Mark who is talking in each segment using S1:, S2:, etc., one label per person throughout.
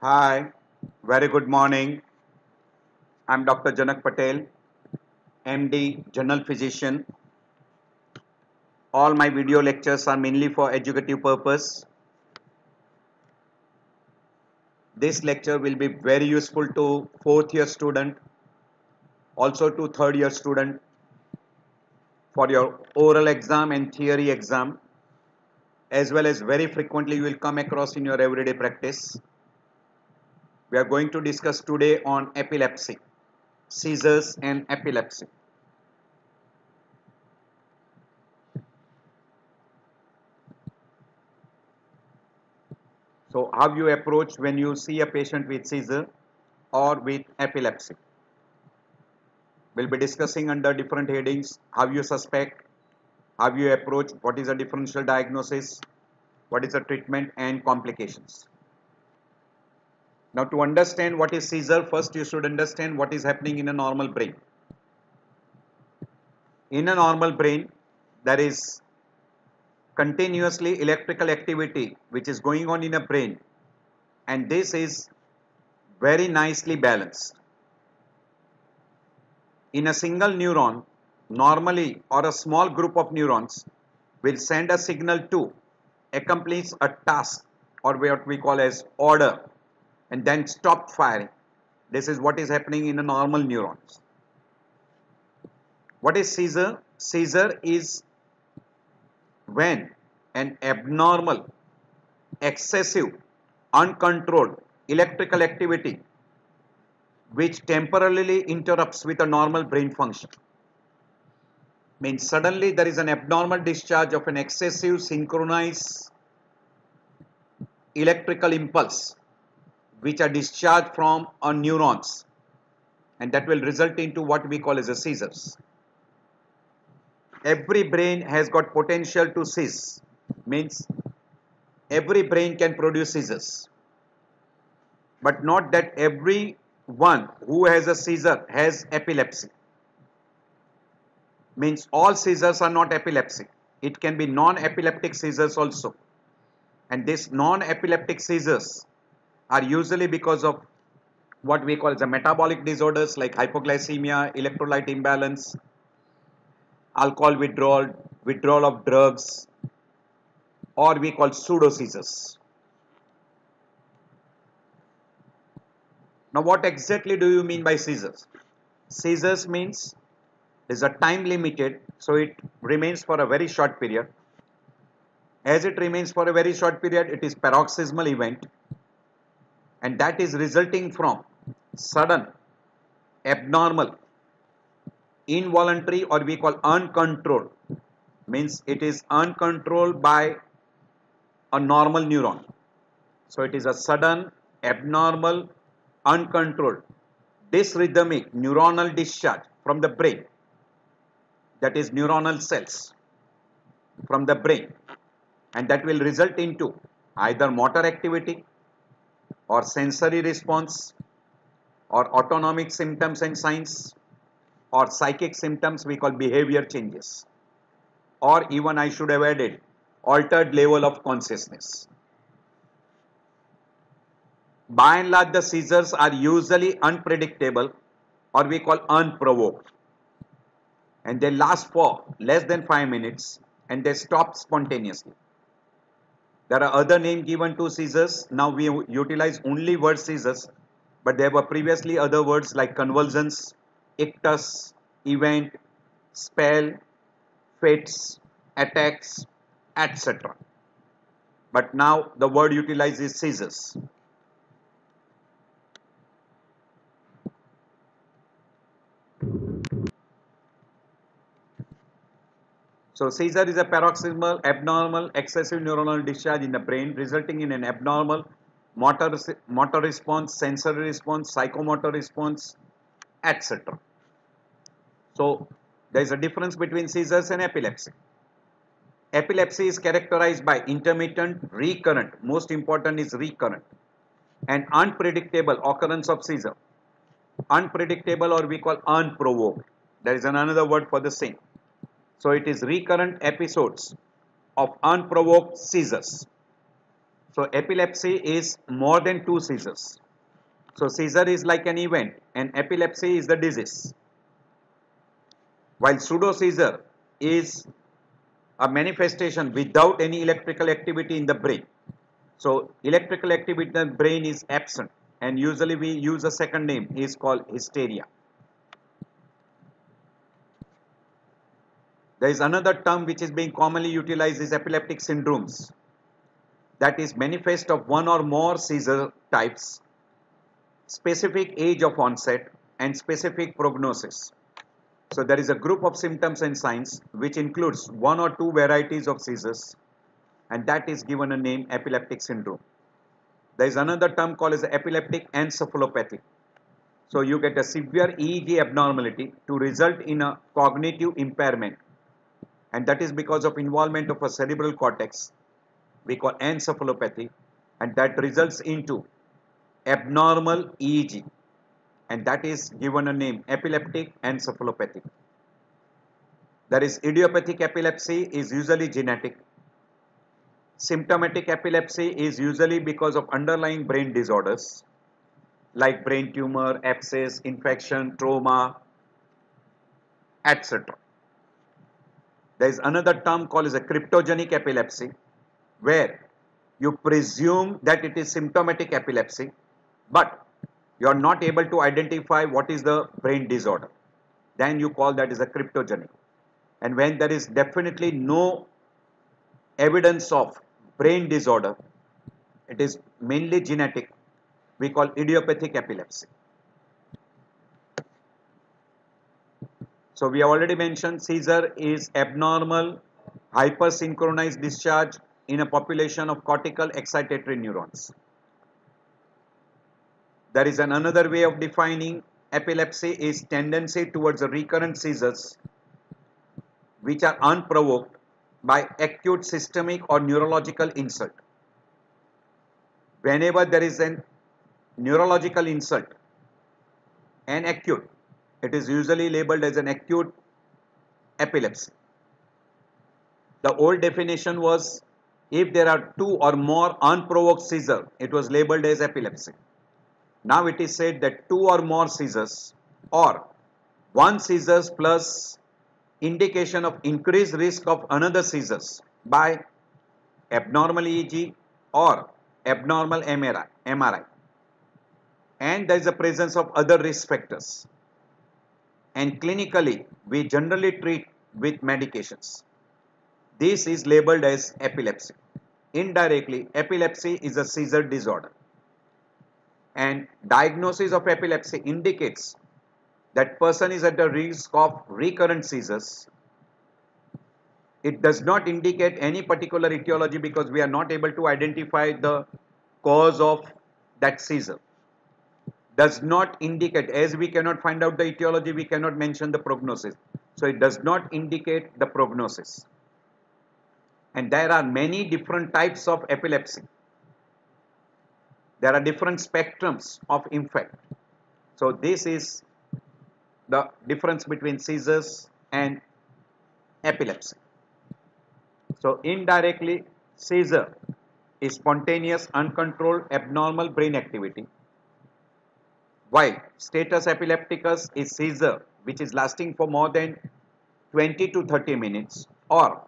S1: Hi, very good morning. I'm Dr. Janak Patel, MD, General Physician. All my video lectures are mainly for educative purpose. This lecture will be very useful to fourth year student, also to third year student for your oral exam and theory exam, as well as very frequently you will come across in your everyday practice. We are going to discuss today on epilepsy, seizures and epilepsy. So how you approach when you see a patient with seizure or with epilepsy. We'll be discussing under different headings how you suspect, how you approach, what is a differential diagnosis, what is the treatment and complications. Now to understand what is seizure, first you should understand what is happening in a normal brain. In a normal brain, there is continuously electrical activity which is going on in a brain, and this is very nicely balanced. In a single neuron, normally or a small group of neurons will send a signal to accomplish a task or what we call as order and then stop firing. This is what is happening in a normal neurons. What is seizure? Seizure is when an abnormal, excessive, uncontrolled electrical activity which temporarily interrupts with a normal brain function. Means suddenly there is an abnormal discharge of an excessive synchronized electrical impulse which are discharged from our neurons, and that will result into what we call as a seizures. Every brain has got potential to seize, means every brain can produce seizures, but not that every one who has a seizure has epilepsy. Means all seizures are not epilepsy. It can be non-epileptic seizures also, and these non-epileptic seizures are usually because of what we call the metabolic disorders like hypoglycemia, electrolyte imbalance, alcohol withdrawal, withdrawal of drugs, or we call pseudo seizures. Now what exactly do you mean by seizures? Seizures means is a time limited, so it remains for a very short period. As it remains for a very short period, it is paroxysmal event, and that is resulting from sudden, abnormal, involuntary, or we call uncontrolled, means it is uncontrolled by a normal neuron. So it is a sudden, abnormal, uncontrolled, dysrhythmic neuronal discharge from the brain, that is neuronal cells from the brain, and that will result into either motor activity or sensory response or autonomic symptoms and signs or psychic symptoms we call behavior changes, or even I should have added altered level of consciousness. By and large, the seizures are usually unpredictable or we call unprovoked, and they last for less than 5 minutes and they stop spontaneously. There are other names given to seizures. Now we utilize only word seizures, but there were previously other words like convulsions, ictus, event, spell, fits, attacks, etc. But now the word utilized is seizures. So seizure is a paroxysmal, abnormal, excessive neuronal discharge in the brain resulting in an abnormal motor response, sensory response, psychomotor response, etc. So there is a difference between seizures and epilepsy. Epilepsy is characterized by intermittent, recurrent, most important is recurrent, and unpredictable occurrence of seizure. Unpredictable or we call unprovoked. There is another word for the same. So it is recurrent episodes of unprovoked seizures. So epilepsy is more than two seizures. So seizure is like an event and epilepsy is the disease. While pseudo seizure is a manifestation without any electrical activity in the brain. So electrical activity in the brain is absent and usually we use a second name is called hysteria. There is another term which is being commonly utilized is epileptic syndromes. That is manifest of one or more seizure types, specific age of onset and specific prognosis. So there is a group of symptoms and signs which includes one or two varieties of seizures and that is given a name epileptic syndrome. There is another term called as epileptic encephalopathy. So you get a severe EEG abnormality to result in a cognitive impairment and that is because of involvement of a cerebral cortex we call encephalopathy and that results into abnormal EEG and that is given a name epileptic encephalopathy. There is idiopathic epilepsy is usually genetic. Symptomatic epilepsy is usually because of underlying brain disorders like brain tumor, abscess, infection, trauma, etc. There is another term called as a cryptogenic epilepsy where you presume that it is symptomatic epilepsy but you are not able to identify what is the brain disorder. Then you call that as a cryptogenic. And when there is definitely no evidence of brain disorder, it is mainly genetic, we call idiopathic epilepsy. So we have already mentioned seizure is abnormal hypersynchronized discharge in a population of cortical excitatory neurons. There is another way of defining epilepsy is tendency towards a recurrent seizures which are unprovoked by acute systemic or neurological insult. Whenever there is a neurological insult and acute, it is usually labeled as an acute epilepsy. The old definition was if there are two or more unprovoked seizures, it was labeled as epilepsy. Now it is said that two or more seizures or one seizures plus indication of increased risk of another seizures by abnormal EEG or abnormal MRI. And there is a presence of other risk factors. And clinically, we generally treat with medications. This is labeled as epilepsy. Indirectly, epilepsy is a seizure disorder. And diagnosis of epilepsy indicates that person is at the risk of recurrent seizures. It does not indicate any particular etiology because we are not able to identify the cause of that seizure. Does not indicate, as we cannot find out the etiology, we cannot mention the prognosis. So it does not indicate the prognosis. And there are many different types of epilepsy. There are different spectrums of effect. So this is the difference between seizures and epilepsy. So indirectly, seizure is spontaneous, uncontrolled, abnormal brain activity. While status epilepticus is seizure which is lasting for more than 20 to 30 minutes or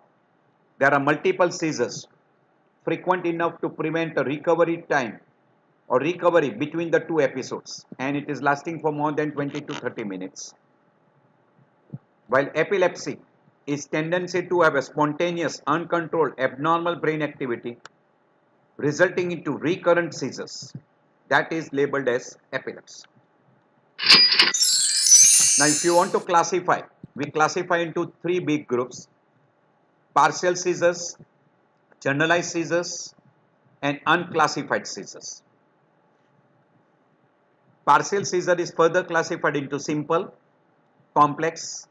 S1: there are multiple seizures frequent enough to prevent a recovery time or recovery between the two episodes and it is lasting for more than 20 to 30 minutes. While epilepsy is tendency to have a spontaneous, uncontrolled, abnormal brain activity resulting into recurrent seizures. That is labeled as epilepsy. Now if you want to classify, we classify into three big groups: partial seizures, generalized seizures and unclassified seizures. Partial seizure is further classified into simple, complex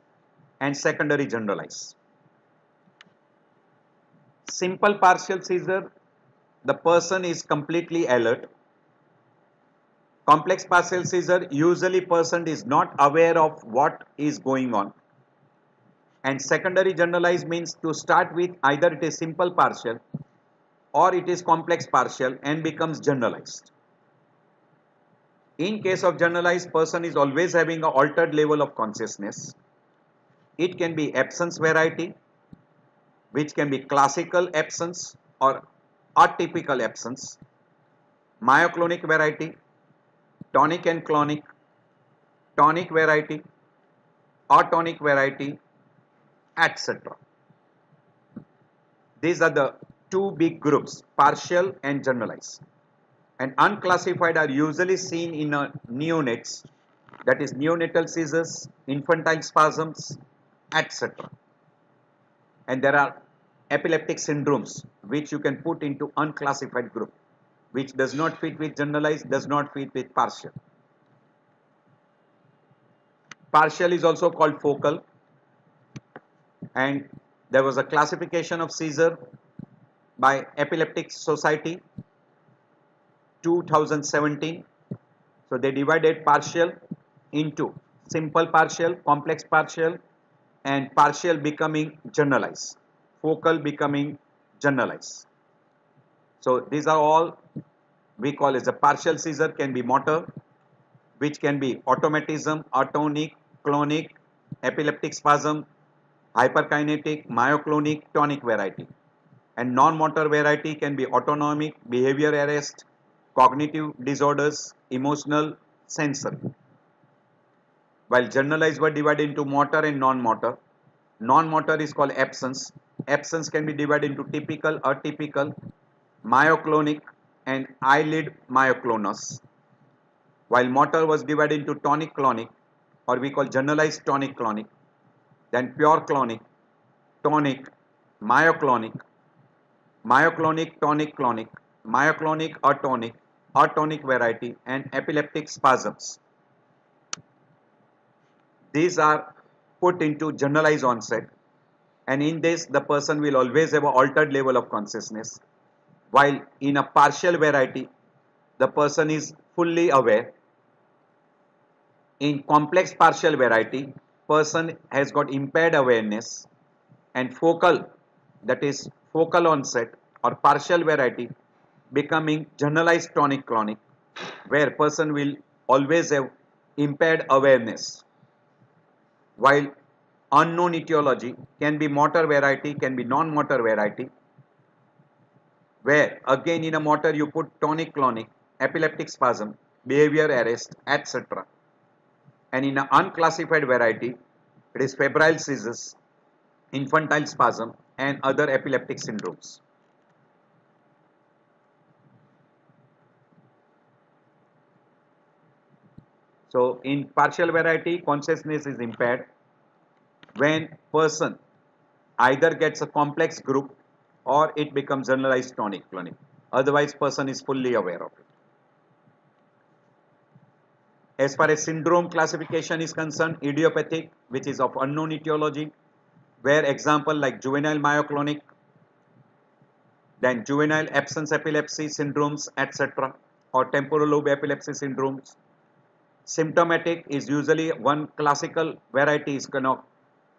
S1: and secondary generalized. Simple partial seizure, the person is completely alert. Complex partial seizure, usually person is not aware of what is going on. And secondary generalized means to start with either it is simple partial or it is complex partial and becomes generalized. In case of generalized, person is always having an altered level of consciousness. It can be absence variety, which can be classical absence or atypical absence, myoclonic variety, tonic and clonic, tonic variety, atonic variety, etc. These are the two big groups, partial and generalized. And unclassified are usually seen in neonates, that is neonatal seizures, infantile spasms, etc. And there are epileptic syndromes which you can put into unclassified group, which does not fit with generalized, does not fit with partial. Partial is also called focal, and there was a classification of seizure by Epileptic Society 2017. So they divided partial into simple partial, complex partial, and partial becoming generalized, focal becoming generalized. So these are all we call as a partial seizure. Can be motor, which can be automatism, atonic, clonic, epileptic spasm, hyperkinetic, myoclonic, tonic variety. And non-motor variety can be autonomic, behavior arrest, cognitive disorders, emotional, sensory. While generalized were divided into motor and non-motor. Non-motor is called absence. Absence can be divided into typical, atypical, myoclonic, and eyelid myoclonus. While motor was divided into tonic clonic, or we call generalized tonic clonic, then pure clonic, tonic, myoclonic, myoclonic tonic clonic, myoclonic atonic, atonic variety, and epileptic spasms. These are put into generalized onset, and in this the person will always have an altered level of consciousness, while in a partial variety the person is fully aware. In complex partial variety, person has got impaired awareness, and focal, that is focal onset or partial variety becoming generalized tonic clonic, where person will always have impaired awareness. While unknown etiology can be motor variety, can be non-motor variety, where again in a motor you put tonic clonic, epileptic spasm, behavior arrest, etc. And in an unclassified variety, it is febrile seizures, infantile spasm, and other epileptic syndromes. So in partial variety, consciousness is impaired when person either gets a complex group or it becomes generalized tonic clonic. Otherwise, person is fully aware of it. As far as syndrome classification is concerned, idiopathic, which is of unknown etiology, where example like juvenile myoclonic, then juvenile absence epilepsy syndromes, etc., or temporal lobe epilepsy syndromes. Symptomatic is usually one classical variety is kind of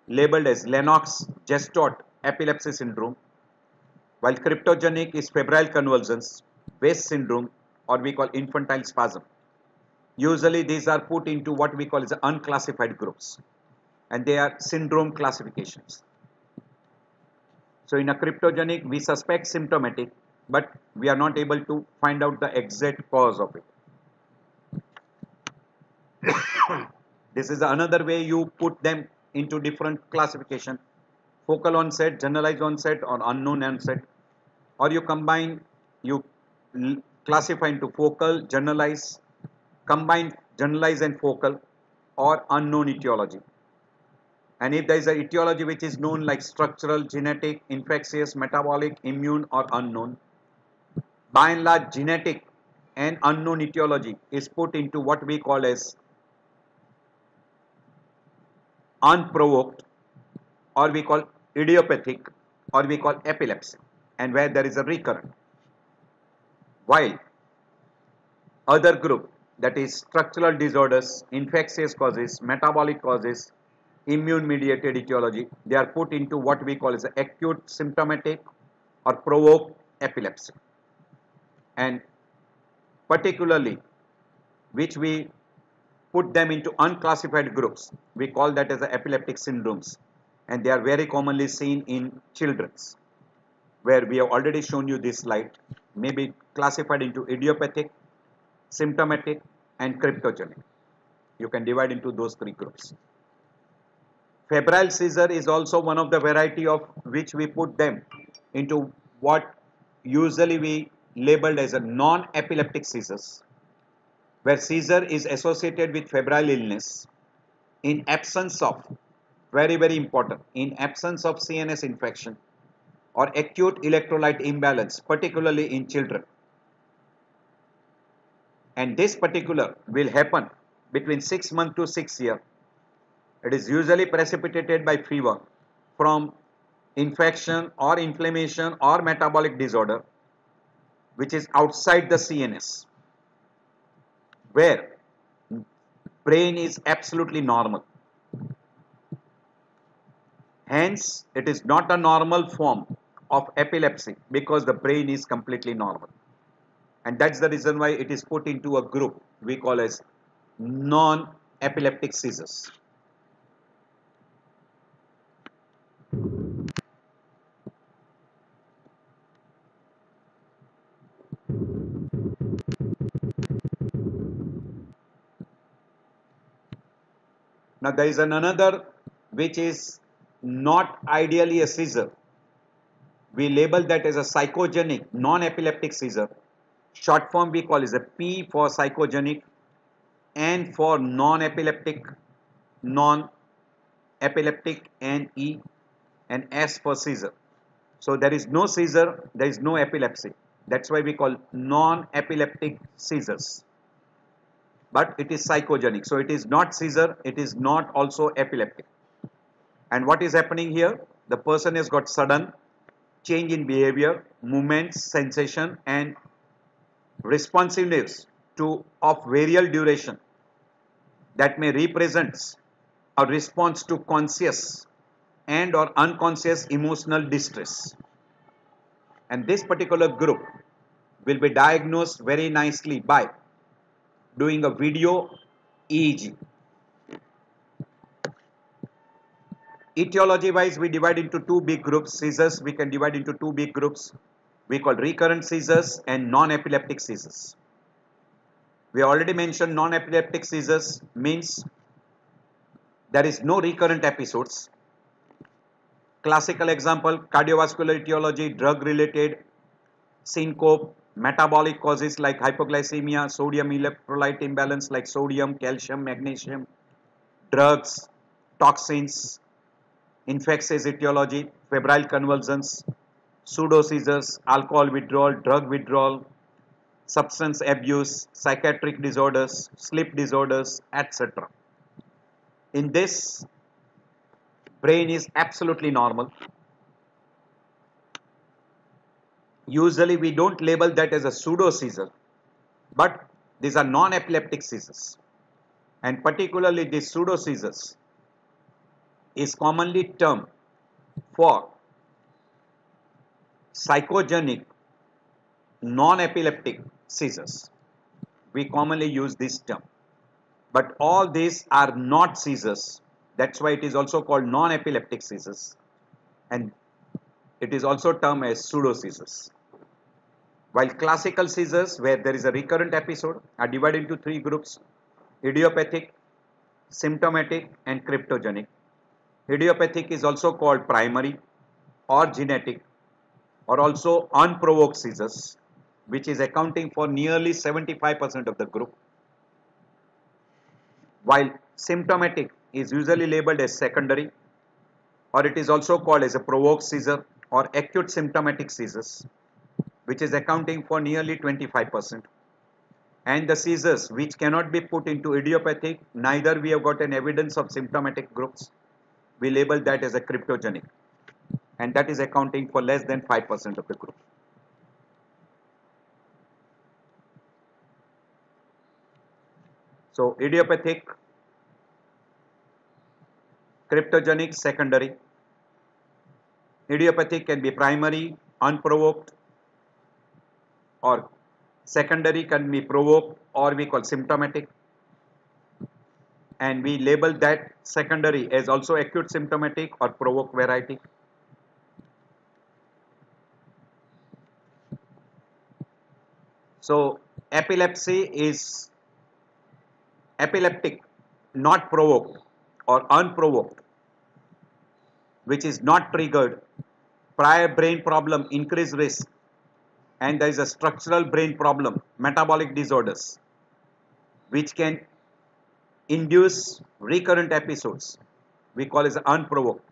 S1: labeled as Lennox-Gastaut epilepsy syndrome, while cryptogenic is febrile convulsions, West syndrome, or we call infantile spasm. Usually these are put into what we call as unclassified groups, and they are syndrome classifications. So in a cryptogenic, we suspect symptomatic, but we are not able to find out the exact cause of it. This is another way you put them into different classification: focal onset, generalized onset, or unknown onset, or you combine, you classify into focal, generalized, combine generalized and focal, or unknown etiology. And if there is a etiology which is known, like structural, genetic, infectious, metabolic, immune, or unknown, by and large genetic and unknown etiology is put into what we call as unprovoked, or we call idiopathic, or we call epilepsy, and where there is a recurrent. While other group, that is structural disorders, infectious causes, metabolic causes, immune mediated etiology, they are put into what we call as acute symptomatic or provoked epilepsy, and particularly which we put them into unclassified groups. We call that as the epileptic syndromes, and they are very commonly seen in children's, where we have already shown you this slide, may be classified into idiopathic, symptomatic, and cryptogenic. You can divide into those three groups. Febrile seizure is also one of the variety of which we put them into what usually we labeled as a non-epileptic seizures, where seizure is associated with febrile illness in absence of, very important, in absence of CNS infection or acute electrolyte imbalance, particularly in children. And this particular will happen between 6 months to 6 years. It is usually precipitated by fever from infection or inflammation or metabolic disorder which is outside the CNS, where brain is absolutely normal. Hence, it is not a normal form of epilepsy because the brain is completely normal. And that's the reason why it is put into a group we call as non-epileptic seizures. Now there is another which is not ideally a seizure. We label that as a psychogenic non-epileptic seizure. Short form we call is a P for psychogenic, N for non-epileptic, and E, and S for seizure. So there is no seizure, there is no epilepsy. That's why we call non-epileptic seizures. But it is psychogenic. So it is not seizure, it is not also epileptic. And what is happening here? The person has got sudden change in behavior, movements, sensation, and responsiveness to of variable duration that may represent a response to conscious and or unconscious emotional distress. And this particular group will be diagnosed very nicely by doing a video EEG. Etiology wise, we divide into two big groups. Seizures we can divide into two big groups. We call recurrent seizures and non-epileptic seizures. We already mentioned non-epileptic seizures means there is no recurrent episodes. Classical example, cardiovascular etiology, drug related, syncope, metabolic causes like hypoglycemia, sodium electrolyte imbalance like sodium, calcium, magnesium, drugs, toxins, infectious etiology, febrile convulsions, pseudo seizures, alcohol withdrawal, drug withdrawal, substance abuse, psychiatric disorders, sleep disorders, etc. In this, brain is absolutely normal. Usually we don't label that as a pseudo seizure, but these are non-epileptic seizures. And particularly these pseudo seizures is commonly termed for psychogenic non-epileptic seizures. We commonly use this term. But all these are not seizures. That's why it is also called non-epileptic seizures. And it is also termed as pseudo seizures. While classical seizures, where there is a recurrent episode, are divided into three groups: idiopathic, symptomatic, and cryptogenic. Idiopathic is also called primary or genetic, or also unprovoked seizures, which is accounting for nearly 75% of the group. While symptomatic is usually labeled as secondary, or it is also called as a provoked seizure or acute symptomatic seizures, which is accounting for nearly 25%. And the seizures which cannot be put into idiopathic, neither we have got an evidence of symptomatic groups, we label that as a cryptogenic, and that is accounting for less than 5% of the group. So idiopathic, cryptogenic, secondary. Idiopathic can be primary, unprovoked, or secondary can be provoked or we call symptomatic, and we label that secondary as also acute symptomatic or provoked variety. So epilepsy is epileptic, not provoked or unprovoked, which is not triggered, prior brain problem, increased risk, and there is a structural brain problem, metabolic disorders, which can induce recurrent episodes. We call it unprovoked.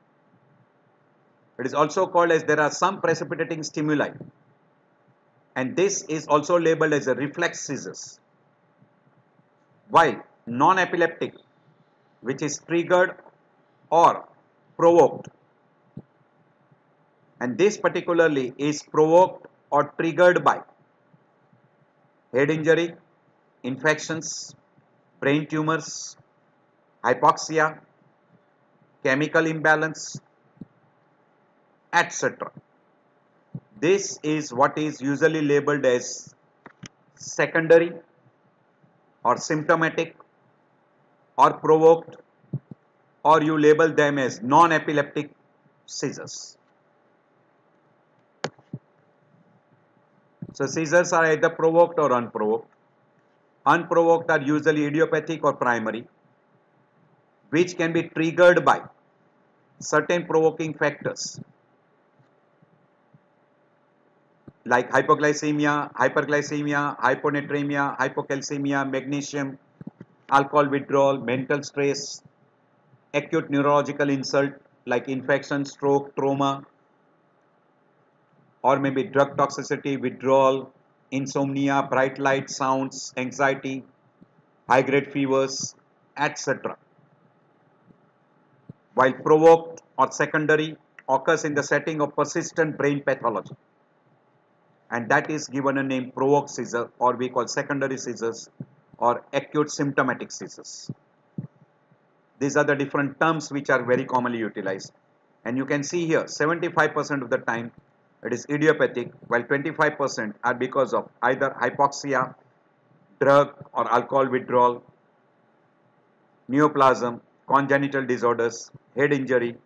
S1: It is also called as there are some precipitating stimuli, and this is also labeled as a reflex seizures. While non-epileptic, which is triggered or provoked, and this particularly is provoked or triggered by head injury, infections, brain tumors, hypoxia, chemical imbalance, etc. This is what is usually labeled as secondary or symptomatic or provoked, or you label them as non-epileptic seizures. So seizures are either provoked or unprovoked. Unprovoked are usually idiopathic or primary, which can be triggered by certain provoking factors like hypoglycemia, hyperglycemia, hyponatremia, hypocalcemia, magnesium, alcohol withdrawal, mental stress, acute neurological insult like infection, stroke, trauma, or maybe drug toxicity, withdrawal, insomnia, bright light, sounds, anxiety, high grade fevers, etc. While provoked or secondary occurs in the setting of persistent brain pathology, and that is given a name provoked seizure, or we call secondary seizures or acute symptomatic seizures. These are the different terms which are very commonly utilized, and you can see here 75% of the time it is idiopathic, while 25% are because of either hypoxia, drug or alcohol withdrawal, neoplasm, congenital disorders, head injury,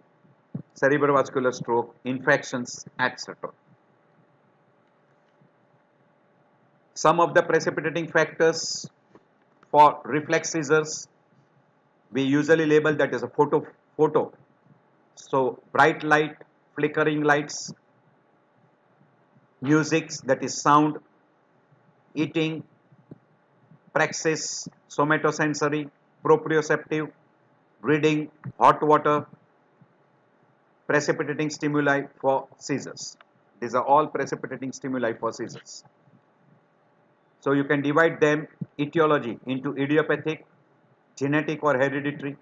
S1: cerebrovascular stroke, infections, etc. Some of the precipitating factors for reflex seizures, we usually label that as a photo. So bright light, flickering lights, music, that is sound, eating, praxis, somatosensory, proprioceptive, reading, hot water, precipitating stimuli for seizures. These are all precipitating stimuli for seizures. So you can divide them etiology into idiopathic, genetic or hereditary,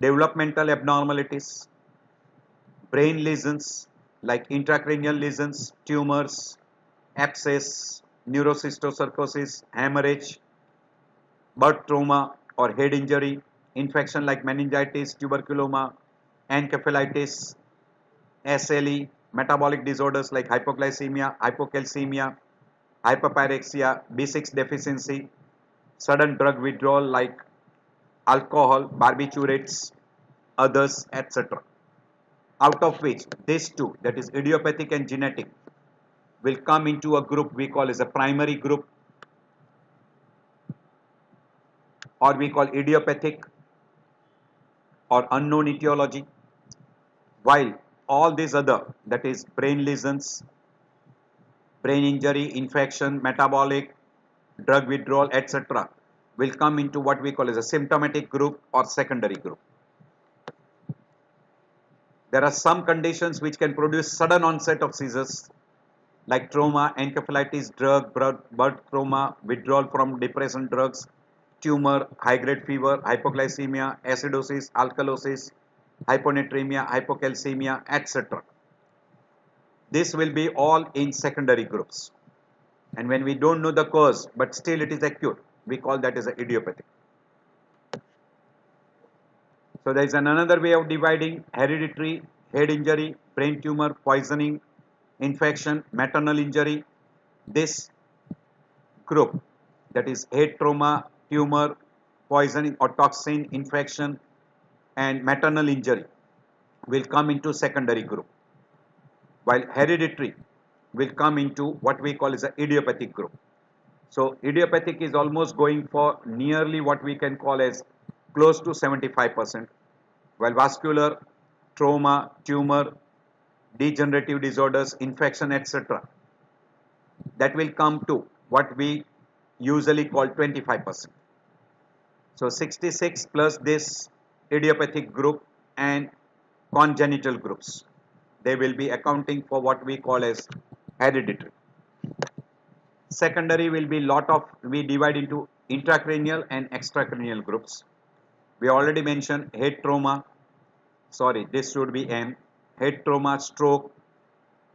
S1: developmental abnormalities, brain lesions like intracranial lesions, tumors, abscess, neurocystocercosis, hemorrhage, birth trauma or head injury, infection like meningitis, tuberculoma, encephalitis, SLE, metabolic disorders like hypoglycemia, hypocalcemia, hyperpyrexia, B6 deficiency, sudden drug withdrawal like alcohol, barbiturates, others, etc. Out of which these two, that is idiopathic and genetic, will come into a group we call as a primary group, or we call idiopathic or unknown etiology, while all these other, that is brain lesions, brain injury, infection, metabolic, drug withdrawal, etc., will come into what we call as a symptomatic group or secondary group. There are some conditions which can produce sudden onset of seizures like trauma, encephalitis, drug, birth trauma, withdrawal from depression drugs, tumor, high-grade fever, hypoglycemia, acidosis, alkalosis, hyponatremia, hypocalcemia, etc. This will be all in secondary groups. And when we don't know the cause, but still it is acute, we call that as a idiopathic. So there is another way of dividing: hereditary, head injury, brain tumor, poisoning, infection, maternal injury, this group, that is head trauma, tumor, poisoning or toxin, infection and maternal injury, will come into secondary group, while hereditary will come into what we call as a idiopathic group. So idiopathic is almost going for nearly what we can call as close to 75%, while vascular, trauma, tumor, degenerative disorders, infection, etc., that will come to what we usually call 25%. So 66 plus this idiopathic group and congenital groups, they will be accounting for what we call as hereditary. Secondary will be we divide into intracranial and extracranial groups. We already mentioned head trauma, sorry, this should be M, head trauma, stroke,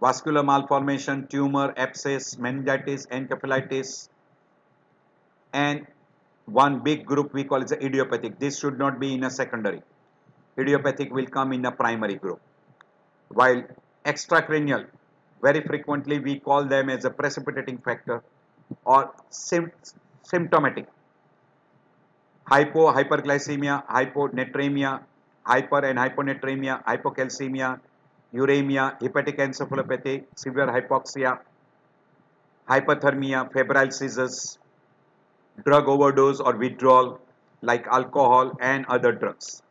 S1: vascular malformation, tumor, abscess, meningitis, encephalitis, and one big group we call it the idiopathic. This should not be in a secondary. Idiopathic will come in a primary group. While extracranial, very frequently we call them as a precipitating factor or symptomatic. Hyperglycemia, hyponatremia, hyper and hyponatremia, hypocalcemia, uremia, hepatic encephalopathy, severe hypoxia, hypothermia, febrile seizures, drug overdose or withdrawal like alcohol and other drugs.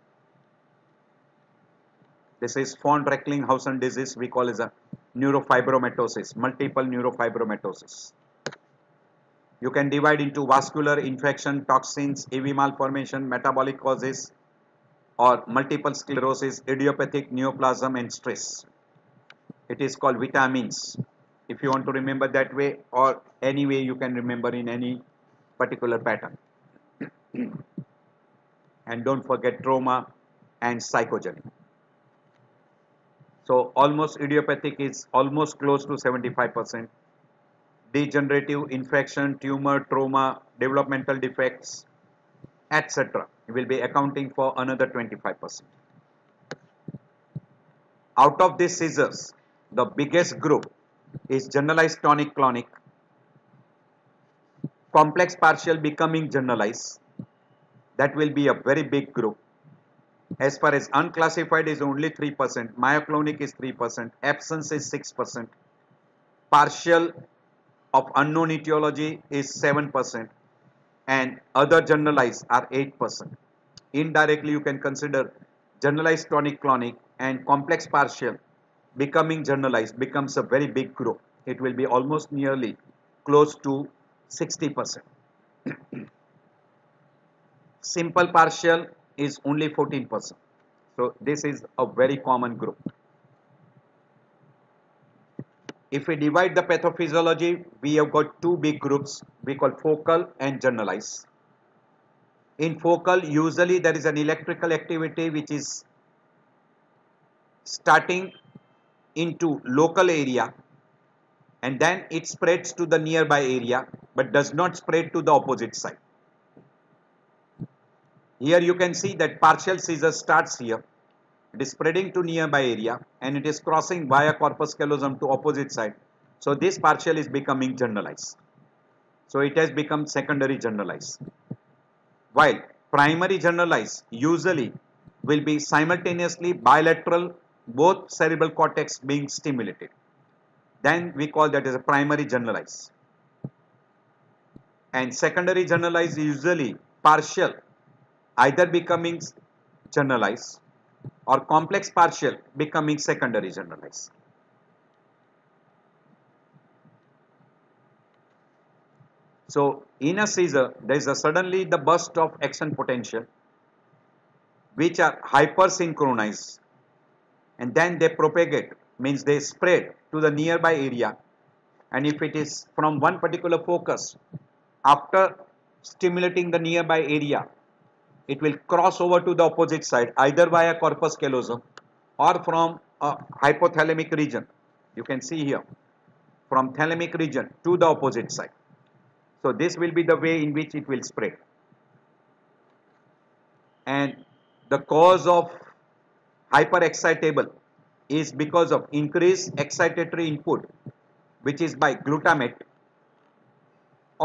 S1: This is von Recklinghausen disease, we call as a neurofibromatosis, multiple neurofibromatosis. You can divide into vascular, infection, toxins, AV malformation, metabolic causes, or multiple sclerosis, idiopathic neoplasm and stress. It is called vitamins. If you want to remember that way, or any way you can remember in any particular pattern. And don't forget trauma and psychogenic. So almost idiopathic is almost close to 75%. Degenerative, infection, tumor, trauma, developmental defects, etc. will be accounting for another 25%. Out of these seizures, the biggest group is generalized tonic-clonic, complex partial becoming generalized. That will be a very big group. As far as unclassified is only 3%, myoclonic is 3%, absence is 6%, partial of unknown etiology is 7%, and other generalized are 8%. Indirectly, you can consider generalized tonic-clonic and complex partial becoming generalized becomes a very big group. It will be almost nearly close to 60%. Simple partial is only 14%. So this is a very common group. If we divide the pathophysiology, we have got two big groups we call focal and generalized. In focal, usually there is an electrical activity which is starting into local area and then it spreads to the nearby area but does not spread to the opposite side. Here you can see that partial seizure starts here. It is spreading to nearby area and it is crossing via corpus callosum to opposite side. So this partial is becoming generalized. So it has become secondary generalized. While primary generalized usually will be simultaneously bilateral, both cerebral cortex being stimulated. Then we call that as a primary generalized. And secondary generalized usually partial either becoming generalized or complex partial becoming secondary generalized. So in a seizure, there is suddenly the burst of action potential which are hypersynchronized and then they propagate, means they spread to the nearby area, and if it is from one particular focus, after stimulating the nearby area, it will cross over to the opposite side either via corpus callosum or from a hypothalamic region. You can see here from thalamic region to the opposite side. So this will be the way in which it will spread. And the cause of hyperexcitable is because of increased excitatory input which is by glutamate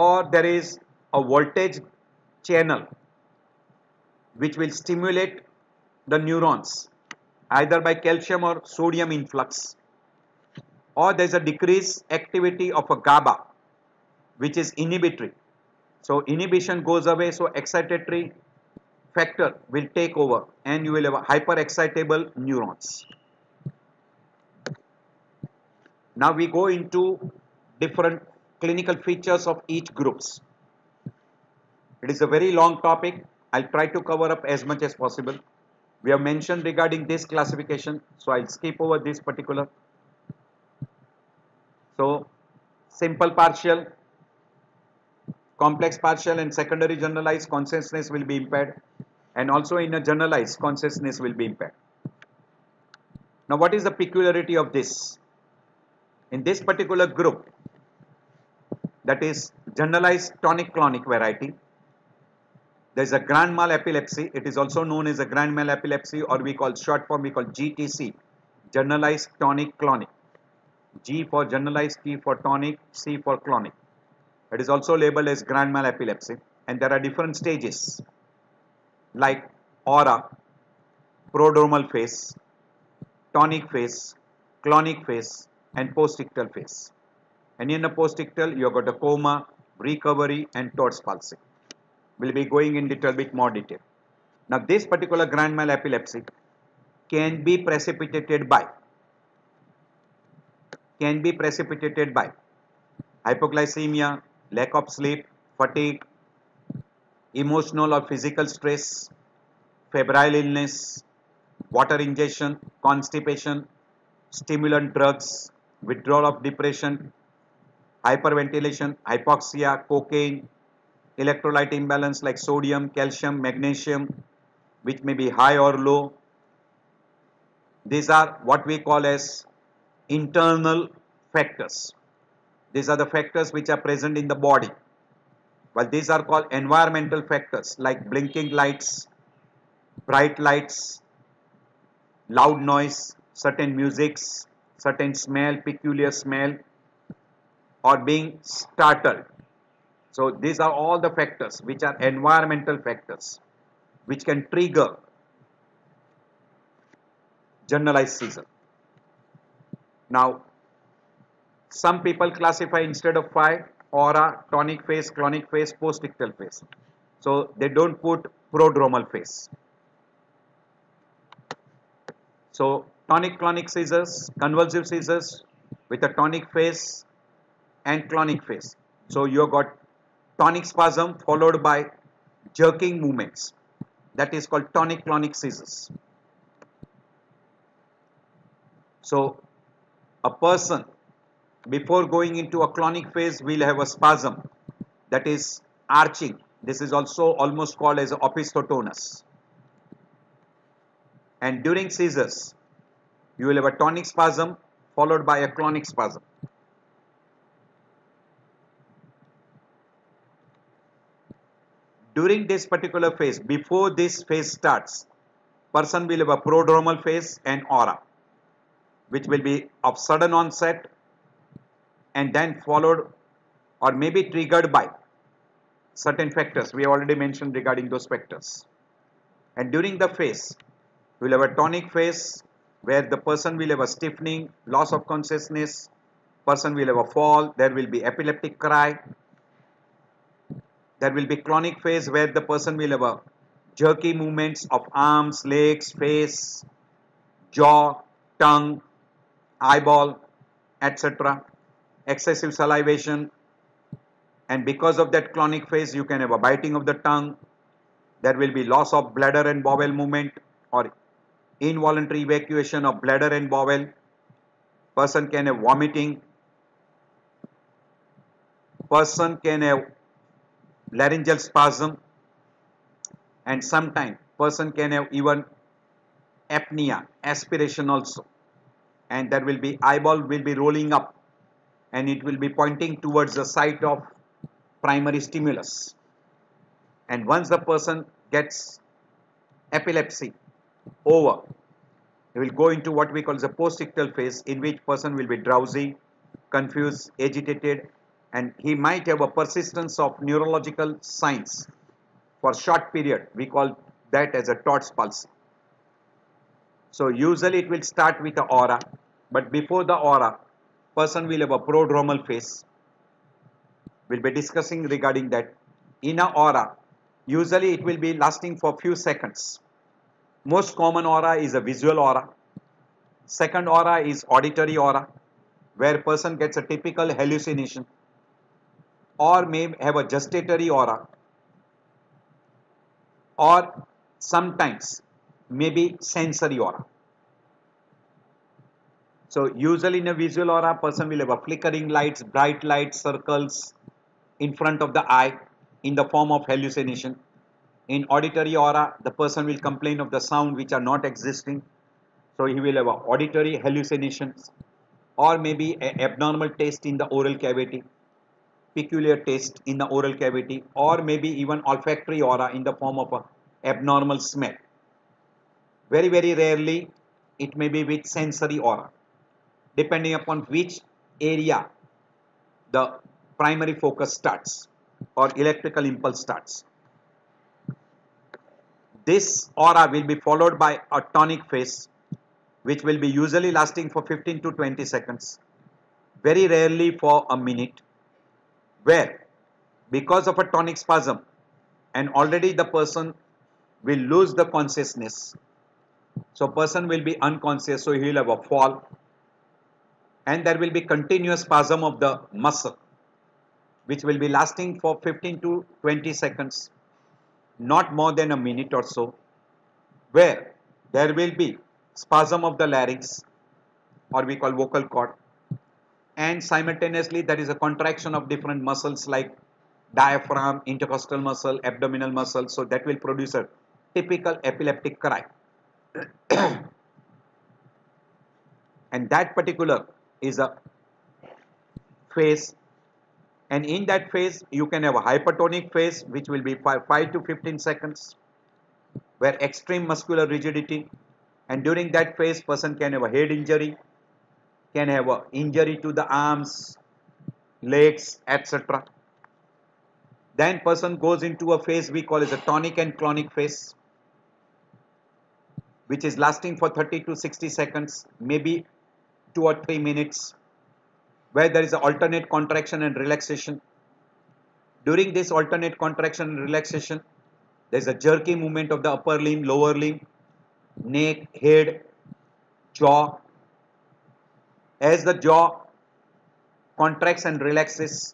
S1: or there is a voltage channel which will stimulate the neurons either by calcium or sodium influx, or there is a decreased activity of a GABA which is inhibitory. So inhibition goes away, so excitatory factor will take over and you will have hyperexcitable neurons. Now we go into different clinical features of each groups. It is a very long topic. I'll try to cover up as much as possible. We have mentioned regarding this classification, so I'll skip over this particular. So simple partial, complex partial and secondary generalized consciousness will be impaired, and also in a generalized consciousness will be impaired. Now what is the peculiarity of this? In this particular group, that is generalized tonic-clonic variety, there is a grand mal epilepsy. It is also known as a grand mal epilepsy, or we call short form we call GTC, generalized tonic-clonic. G for generalized, T for tonic, C for clonic. It is also labeled as grand mal epilepsy, and there are different stages like aura, prodromal phase, tonic phase, clonic phase, and postictal phase. And in the postictal, you have got a coma, recovery, and Todd's palsy. We'll be going in little bit more detail. Now, this particular grand mal epilepsy can be precipitated by hypoglycemia, lack of sleep, fatigue, emotional or physical stress, febrile illness, water ingestion, constipation, stimulant drugs, withdrawal of depression, hyperventilation, hypoxia, cocaine, electrolyte imbalance like sodium, calcium, magnesium, which may be high or low. These are what we call as internal factors. These are the factors which are present in the body. While these are called environmental factors like blinking lights, bright lights, loud noise, certain musics, certain smell, peculiar smell, or being startled. So these are all the factors which are environmental factors which can trigger generalized seizure. Now, some people classify instead of 5 aura, tonic phase, clonic phase, postictal phase. So they don't put prodromal phase. So tonic-clonic seizures, convulsive seizures with a tonic phase and clonic phase. So you have got tonic spasm followed by jerking movements. That is called tonic-clonic seizures. So a person before going into a clonic phase will have a spasm, that is arching. This is also almost called as opisthotonus. And during seizures, you will have a tonic spasm followed by a clonic spasm. During this particular phase, before this phase starts, person will have a prodromal phase and aura, which will be of sudden onset and then followed or may be triggered by certain factors. We already mentioned regarding those factors. And during the phase, we will have a tonic phase where the person will have a stiffening, loss of consciousness, person will have a fall, there will be epileptic cry. There will be clonic phase where the person will have a jerky movements of arms, legs, face, jaw, tongue, eyeball, etc. Excessive salivation, and because of that clonic phase you can have a biting of the tongue. There will be loss of bladder and bowel movement or involuntary evacuation of bladder and bowel. Person can have vomiting. Person can have laryngeal spasm, and sometimes person can have even apnea, aspiration also, and there will be eyeball will be rolling up and it will be pointing towards the site of primary stimulus. And once the person gets epilepsy over, he will go into what we call the postictal phase, in which person will be drowsy, confused, agitated, and he might have a persistence of neurological signs for short period. We call that as a Todd's palsy. So usually it will start with the aura, but before the aura, person will have a prodromal phase. We'll be discussing regarding that. In a aura, usually it will be lasting for few seconds. Most common aura is a visual aura. Second aura is auditory aura, where person gets a typical hallucination, or may have a gustatory aura, or sometimes maybe sensory aura. So usually in a visual aura, person will have a flickering lights, bright lights, circles in front of the eye in the form of hallucination. In auditory aura, the person will complain of the sound which are not existing. So he will have a auditory hallucinations, or maybe an abnormal taste in the oral cavity, peculiar taste in the oral cavity, or maybe even olfactory aura in the form of a abnormal smell. Very, very rarely it may be with sensory aura, depending upon which area the primary focus starts or electrical impulse starts. This aura will be followed by a tonic phase, which will be usually lasting for 15 to 20 seconds, very rarely for a minute, where because of a tonic spasm and already the person will lose the consciousness. So person will be unconscious, so he will have a fall, and there will be continuous spasm of the muscle, which will be lasting for 15 to 20 seconds, not more than a minute or so, where there will be spasm of the larynx, or we call vocal cord, and simultaneously there is a contraction of different muscles like diaphragm, intercostal muscle, abdominal muscle, so that will produce a typical epileptic cry. And that particular is a phase, and in that phase you can have a hypertonic phase, which will be 5 to 15 seconds, where extreme muscular rigidity, and during that phase person can have a head injury, can have a injury to the arms, legs, etc. Then person goes into a phase we call as a tonic and clonic phase, which is lasting for 30 to 60 seconds, maybe 2 or 3 minutes, where there is an alternate contraction and relaxation. During this alternate contraction and relaxation, there is a jerky movement of the upper limb, lower limb, neck, head, jaw. As the jaw contracts and relaxes,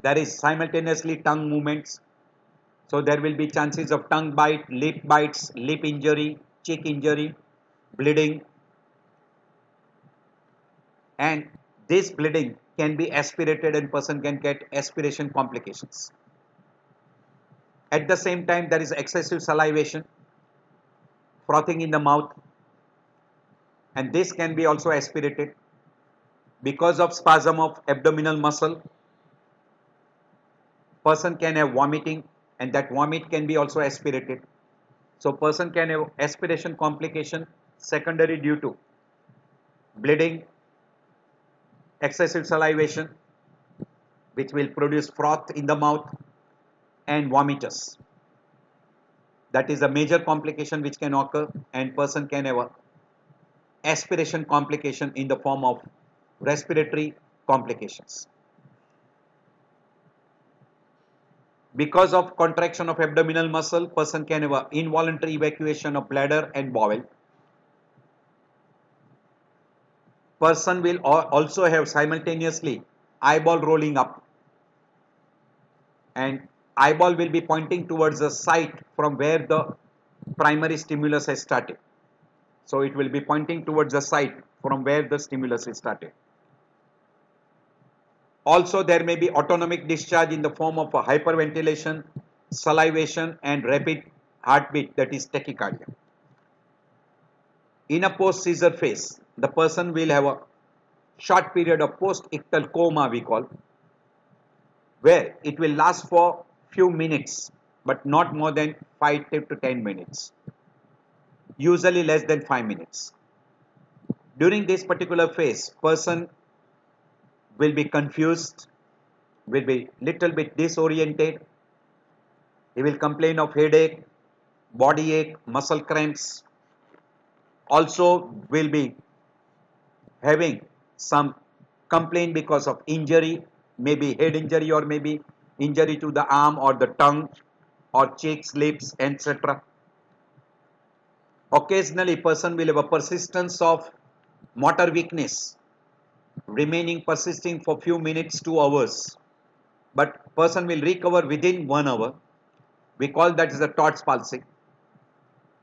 S1: there is simultaneously tongue movements. So there will be chances of tongue bite, lip bites, lip injury, cheek injury, bleeding, and this bleeding can be aspirated and person can get aspiration complications. At the same time, there is excessive salivation, frothing in the mouth, and this can be also aspirated. Because of spasm of abdominal muscle, person can have vomiting, and that vomit can be also aspirated. So person can have aspiration complication secondary due to bleeding, excessive salivation, which will produce froth in the mouth, and vomitus. That is a major complication which can occur, and person can have a aspiration complication in the form of respiratory complications. Because of contraction of abdominal muscle, person can have an involuntary evacuation of bladder and bowel. Person will also have simultaneously eyeball rolling up, and eyeball will be pointing towards the site from where the primary stimulus has started. So it will be pointing towards the site from where the stimulus is started. Also, there may be autonomic discharge in the form of a hyperventilation, salivation, and rapid heartbeat, that is tachycardia. In a post-seizure phase, the person will have a short period of post-ictal coma, we call, where it will last for few minutes, but not more than 5 to 10 minutes, usually less than 5 minutes. During this particular phase, person will be confused, will be little bit disoriented. He will complain of headache, body ache, muscle cramps. Also will be having some complaint because of injury, maybe head injury or maybe injury to the arm or the tongue or cheeks, lips, etc. Occasionally, person will have a persistence of motor weakness, remaining persisting for few minutes to hours, but person will recover within 1 hour. We call that as a Todd's palsy.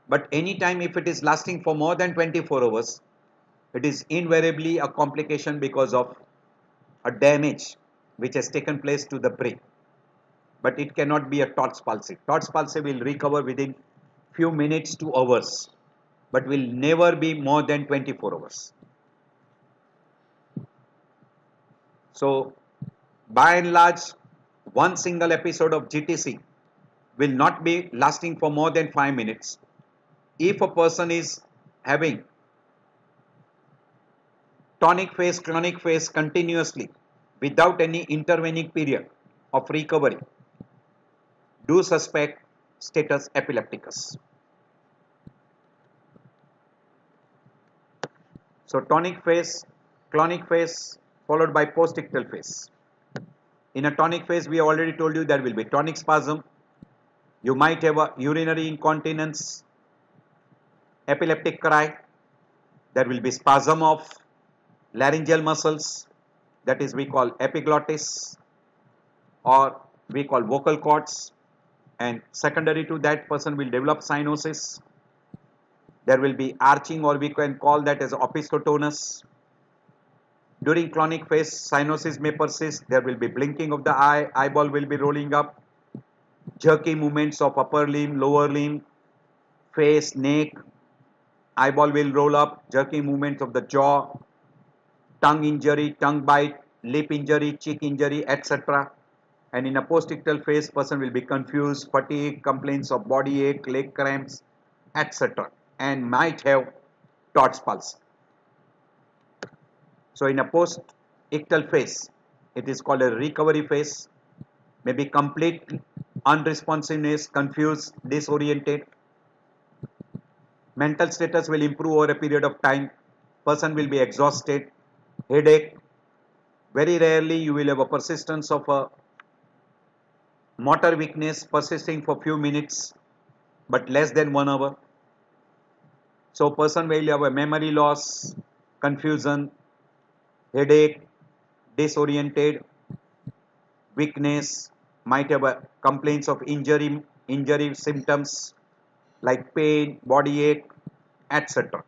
S1: But anytime if it is lasting for more than 24 hours, it is invariably a complication because of a damage which has taken place to the brain. But it cannot be a Todd's palsy. Todd's palsy will recover within few minutes to hours, but will never be more than 24 hours. So, by and large, one single episode of GTC will not be lasting for more than 5 minutes. If a person is having tonic phase, clonic phase continuously without any intervening period of recovery, do suspect status epilepticus. So tonic phase, clonic phase followed by postictal phase. In a tonic phase, we already told you there will be tonic spasm. You might have a urinary incontinence, epileptic cry. There will be spasm of laryngeal muscles, that is we call epiglottis or we call vocal cords, and secondary to that person will develop cyanosis. There will be arching or we can call that as opisthotonus. During clonic phase, cyanosis may persist. There will be blinking of the eye, eyeball will be rolling up, jerky movements of upper limb, lower limb, face, neck, eyeball will roll up, jerky movements of the jaw, tongue injury, tongue bite, lip injury, cheek injury, etc. And in a postictal phase, person will be confused, fatigue, complaints of body ache, leg cramps, etc. and might have Todd's palsy. So in a post-ictal phase, it is called a recovery phase, maybe complete unresponsiveness, confused, disoriented. Mental status will improve over a period of time. Person will be exhausted, headache. Very rarely you will have a persistence of a motor weakness persisting for few minutes, but less than 1 hour. So person will have a memory loss, confusion, headache, disoriented, weakness, might have a complaints of injury symptoms like pain, body ache, etc.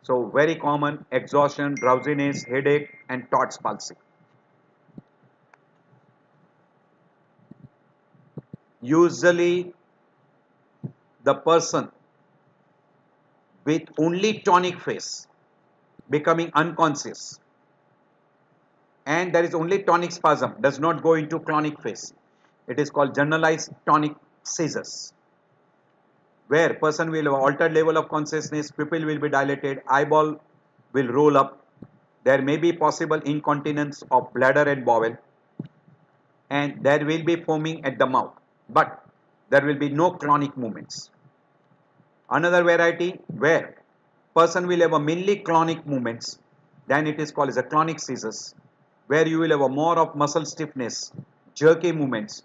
S1: So very common: exhaustion, drowsiness, headache, and Todd's palsy. Usually, the person with only tonic phase becoming unconscious and there is only tonic spasm does not go into clonic phase. It is called generalized tonic seizures, where person will have altered level of consciousness, pupil will be dilated, eyeball will roll up, there may be possible incontinence of bladder and bowel, and there will be foaming at the mouth, but there will be no clonic movements. Another variety where person will have a mainly clonic movements, then it is called as a clonic seizures, where you will have a more of muscle stiffness, jerky movements,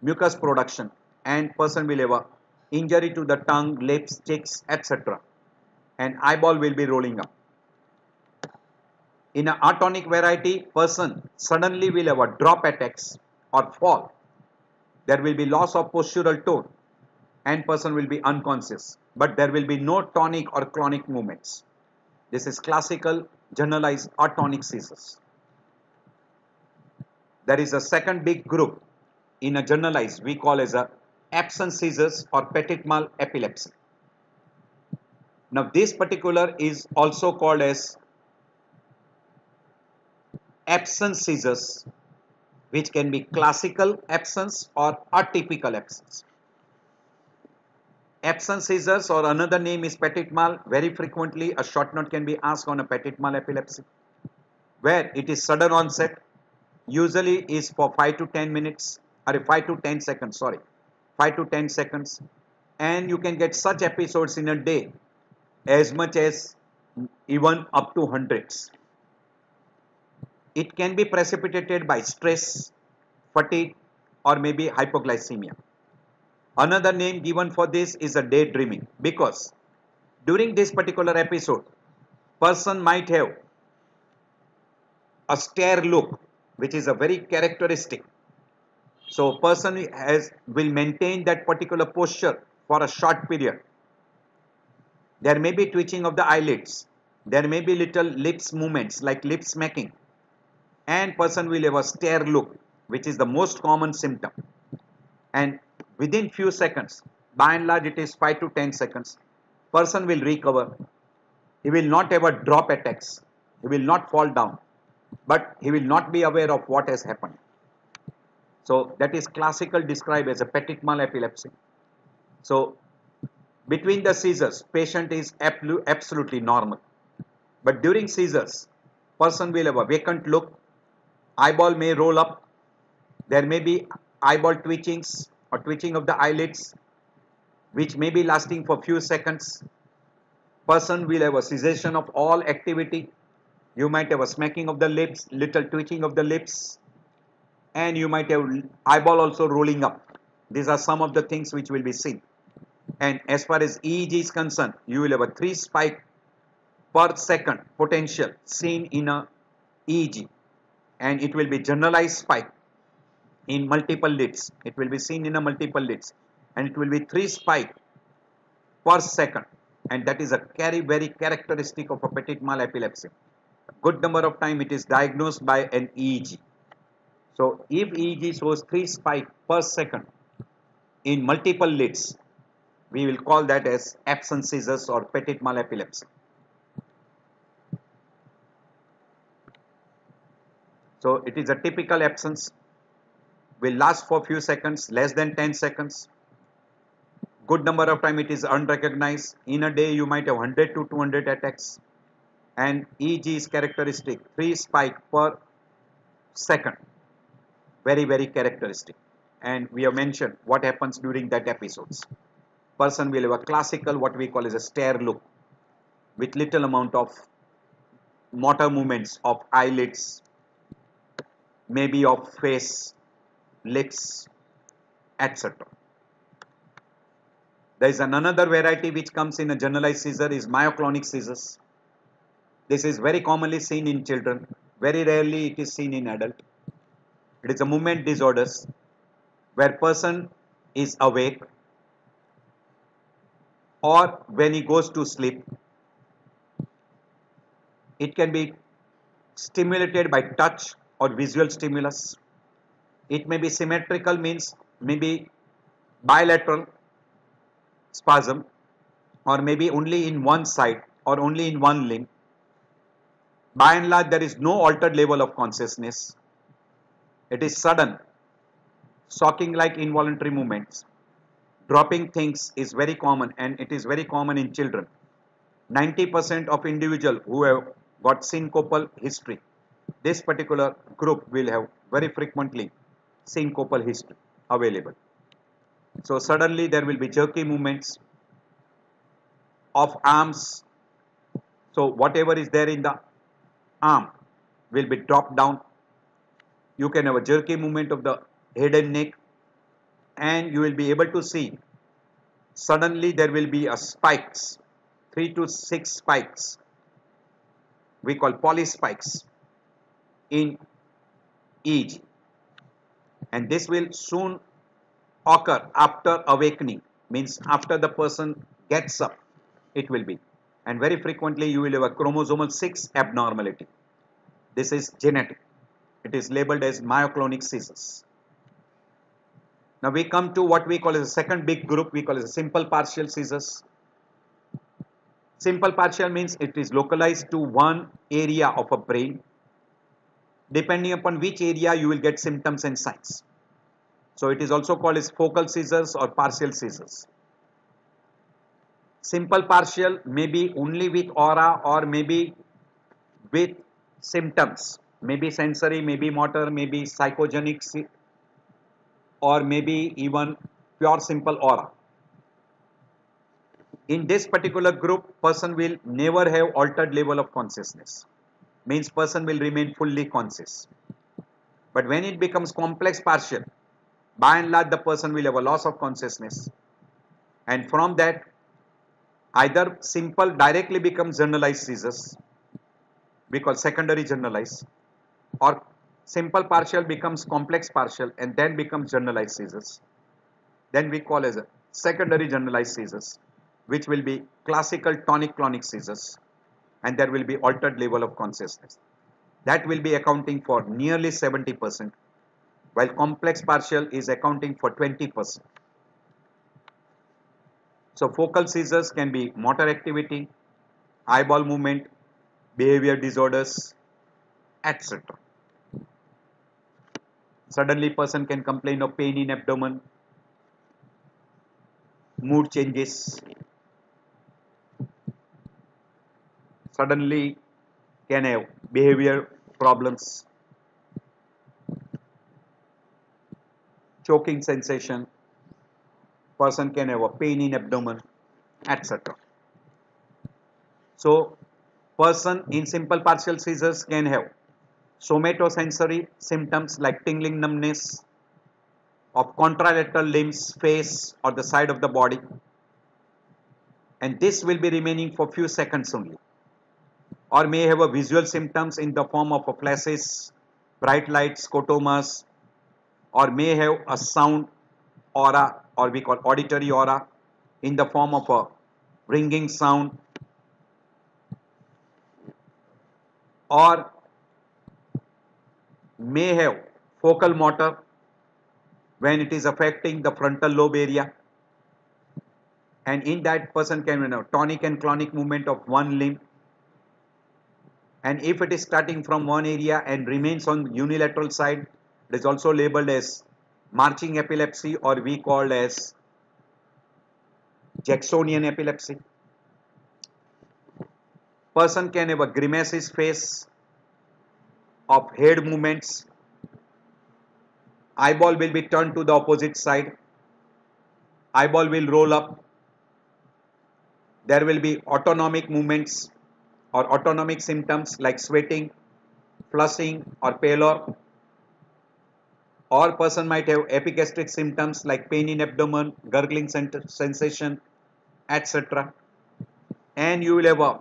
S1: mucus production, and person will have a injury to the tongue, lips, cheeks, etc. and eyeball will be rolling up. In an atonic variety, person suddenly will have a drop attacks or fall. There will be loss of postural tone and person will be unconscious, but there will be no tonic or clonic movements. This is classical generalized atonic seizures. There is a second big group in a generalized we call as a absence seizures or petit mal epilepsy. Now this particular is also called as absence seizures, which can be classical absence or atypical absence. Absence seizures or another name is petit mal. Very frequently a short note can be asked on a petit mal epilepsy, where it is sudden onset, usually is for 5 to 10 minutes, or 5 to 10 seconds, sorry, 5 to 10 seconds, and you can get such episodes in a day as much as even up to hundreds. It can be precipitated by stress, fatigue, or maybe hypoglycemia. Another name given for this is a daydreaming, because during this particular episode, person might have a stare look, which is a very characteristic. So person will maintain that particular posture for a short period. There may be twitching of the eyelids. There may be little lips movements like lip smacking, and person will have a stare look, which is the most common symptom. And within few seconds, by and large it is 5 to 10 seconds, person will recover. He will not ever drop attacks. He will not fall down, but he will not be aware of what has happened. So that is classical described as a petit mal epilepsy. So between the seizures, patient is absolutely normal. But during seizures, person will have a vacant look, eyeball may roll up, there may be eyeball twitchings or twitching of the eyelids, which may be lasting for few seconds. Person will have a cessation of all activity. You might have a smacking of the lips, little twitching of the lips, and you might have eyeball also rolling up. These are some of the things which will be seen. And as far as EEG is concerned, you will have a 3 spike per second potential seen in a EEG, and it will be generalized spike in multiple leads. It will be seen in a multiple leads, and it will be 3 spike per second, and that is a very characteristic of a petit mal epilepsy. A good number of time it is diagnosed by an EEG. So if EEG shows 3 spike per second in multiple leads, we will call that as absence seizures or petit mal epilepsy. So it is a typical absence, will last for few seconds, less than 10 seconds. Good number of time it is unrecognized. In a day you might have 100 to 200 attacks, and EEG is characteristic, 3 spike per second, very characteristic. And we have mentioned what happens during that episodes. Person will have a classical, what we call as a stare look, with little amount of motor movements of eyelids, maybe of face, lips, etc. There is another variety which comes in a generalized seizure is myoclonic seizures. This is very commonly seen in children. Very rarely it is seen in adult. It is a movement disorders where person is awake or when he goes to sleep. It can be stimulated by touch or visual stimulus. It may be symmetrical, means maybe bilateral spasm, or maybe only in one side or only in one limb. By and large, there is no altered level of consciousness. It is sudden, shocking like involuntary movements. Dropping things is very common, and it is very common in children. 90% of individuals who have got syncopal history, this particular group will have very frequently syncopal history available. So suddenly there will be jerky movements of arms. So whatever is there in the arm will be dropped down. You can have a jerky movement of the head and neck, and you will be able to see suddenly there will be a spikes, 3 to 6 spikes, we call polyspikes in EEG, and this will soon occur after awakening, means after the person gets up it will be, and very frequently you will have a chromosomal 6 abnormality. This is genetic. It is labeled as myoclonic seizures. Now we come to what we call as a second big group, we call as a simple partial seizures. Simple partial means it is localized to one area of a brain. Depending upon which area you will get symptoms and signs. So it is also called as focal seizures or partial seizures. Simple partial may be only with aura or maybe with symptoms maybe sensory, maybe motor, maybe psychogenic, or maybe even pure simple aura. In this particular group, person will never have altered level of consciousness. Means person will remain fully conscious. But when it becomes complex partial, by and large the person will have a loss of consciousness. And from that, either simple directly becomes generalized seizures, we call secondary generalized, or simple partial becomes complex partial and then becomes generalized seizures. Then we call as a secondary generalized seizures, which will be classical tonic-clonic seizures, and there will be altered level of consciousness. That will be accounting for nearly 70%, while complex partial is accounting for 20%. So focal seizures can be motor activity, eyeball movement, behavior disorders, etc. Suddenly person can complain of pain in abdomen, mood changes, suddenly can have behavior problems, choking sensation, person can have a pain in abdomen, etc. So person in simple partial seizures can have somatosensory symptoms like tingling, numbness of contralateral limbs, face or the side of the body, and this will be remaining for few seconds only, or may have a visual symptoms in the form of a flashes, bright lights, scotomas, or may have a sound aura, or we call auditory aura, in the form of a ringing sound, or may have focal motor when it is affecting the frontal lobe area, and in that person can have tonic and clonic movement of one limb, and if it is starting from one area and remains on unilateral side, it is also labeled as marching epilepsy, or we call as Jacksonian epilepsy. Person can have a grimaces face of head movements, eyeball will be turned to the opposite side, eyeball will roll up, there will be autonomic movements or autonomic symptoms like sweating, flushing or pallor, or person might have epigastric symptoms like pain in abdomen, gurgling sensation, etc. And you will have a,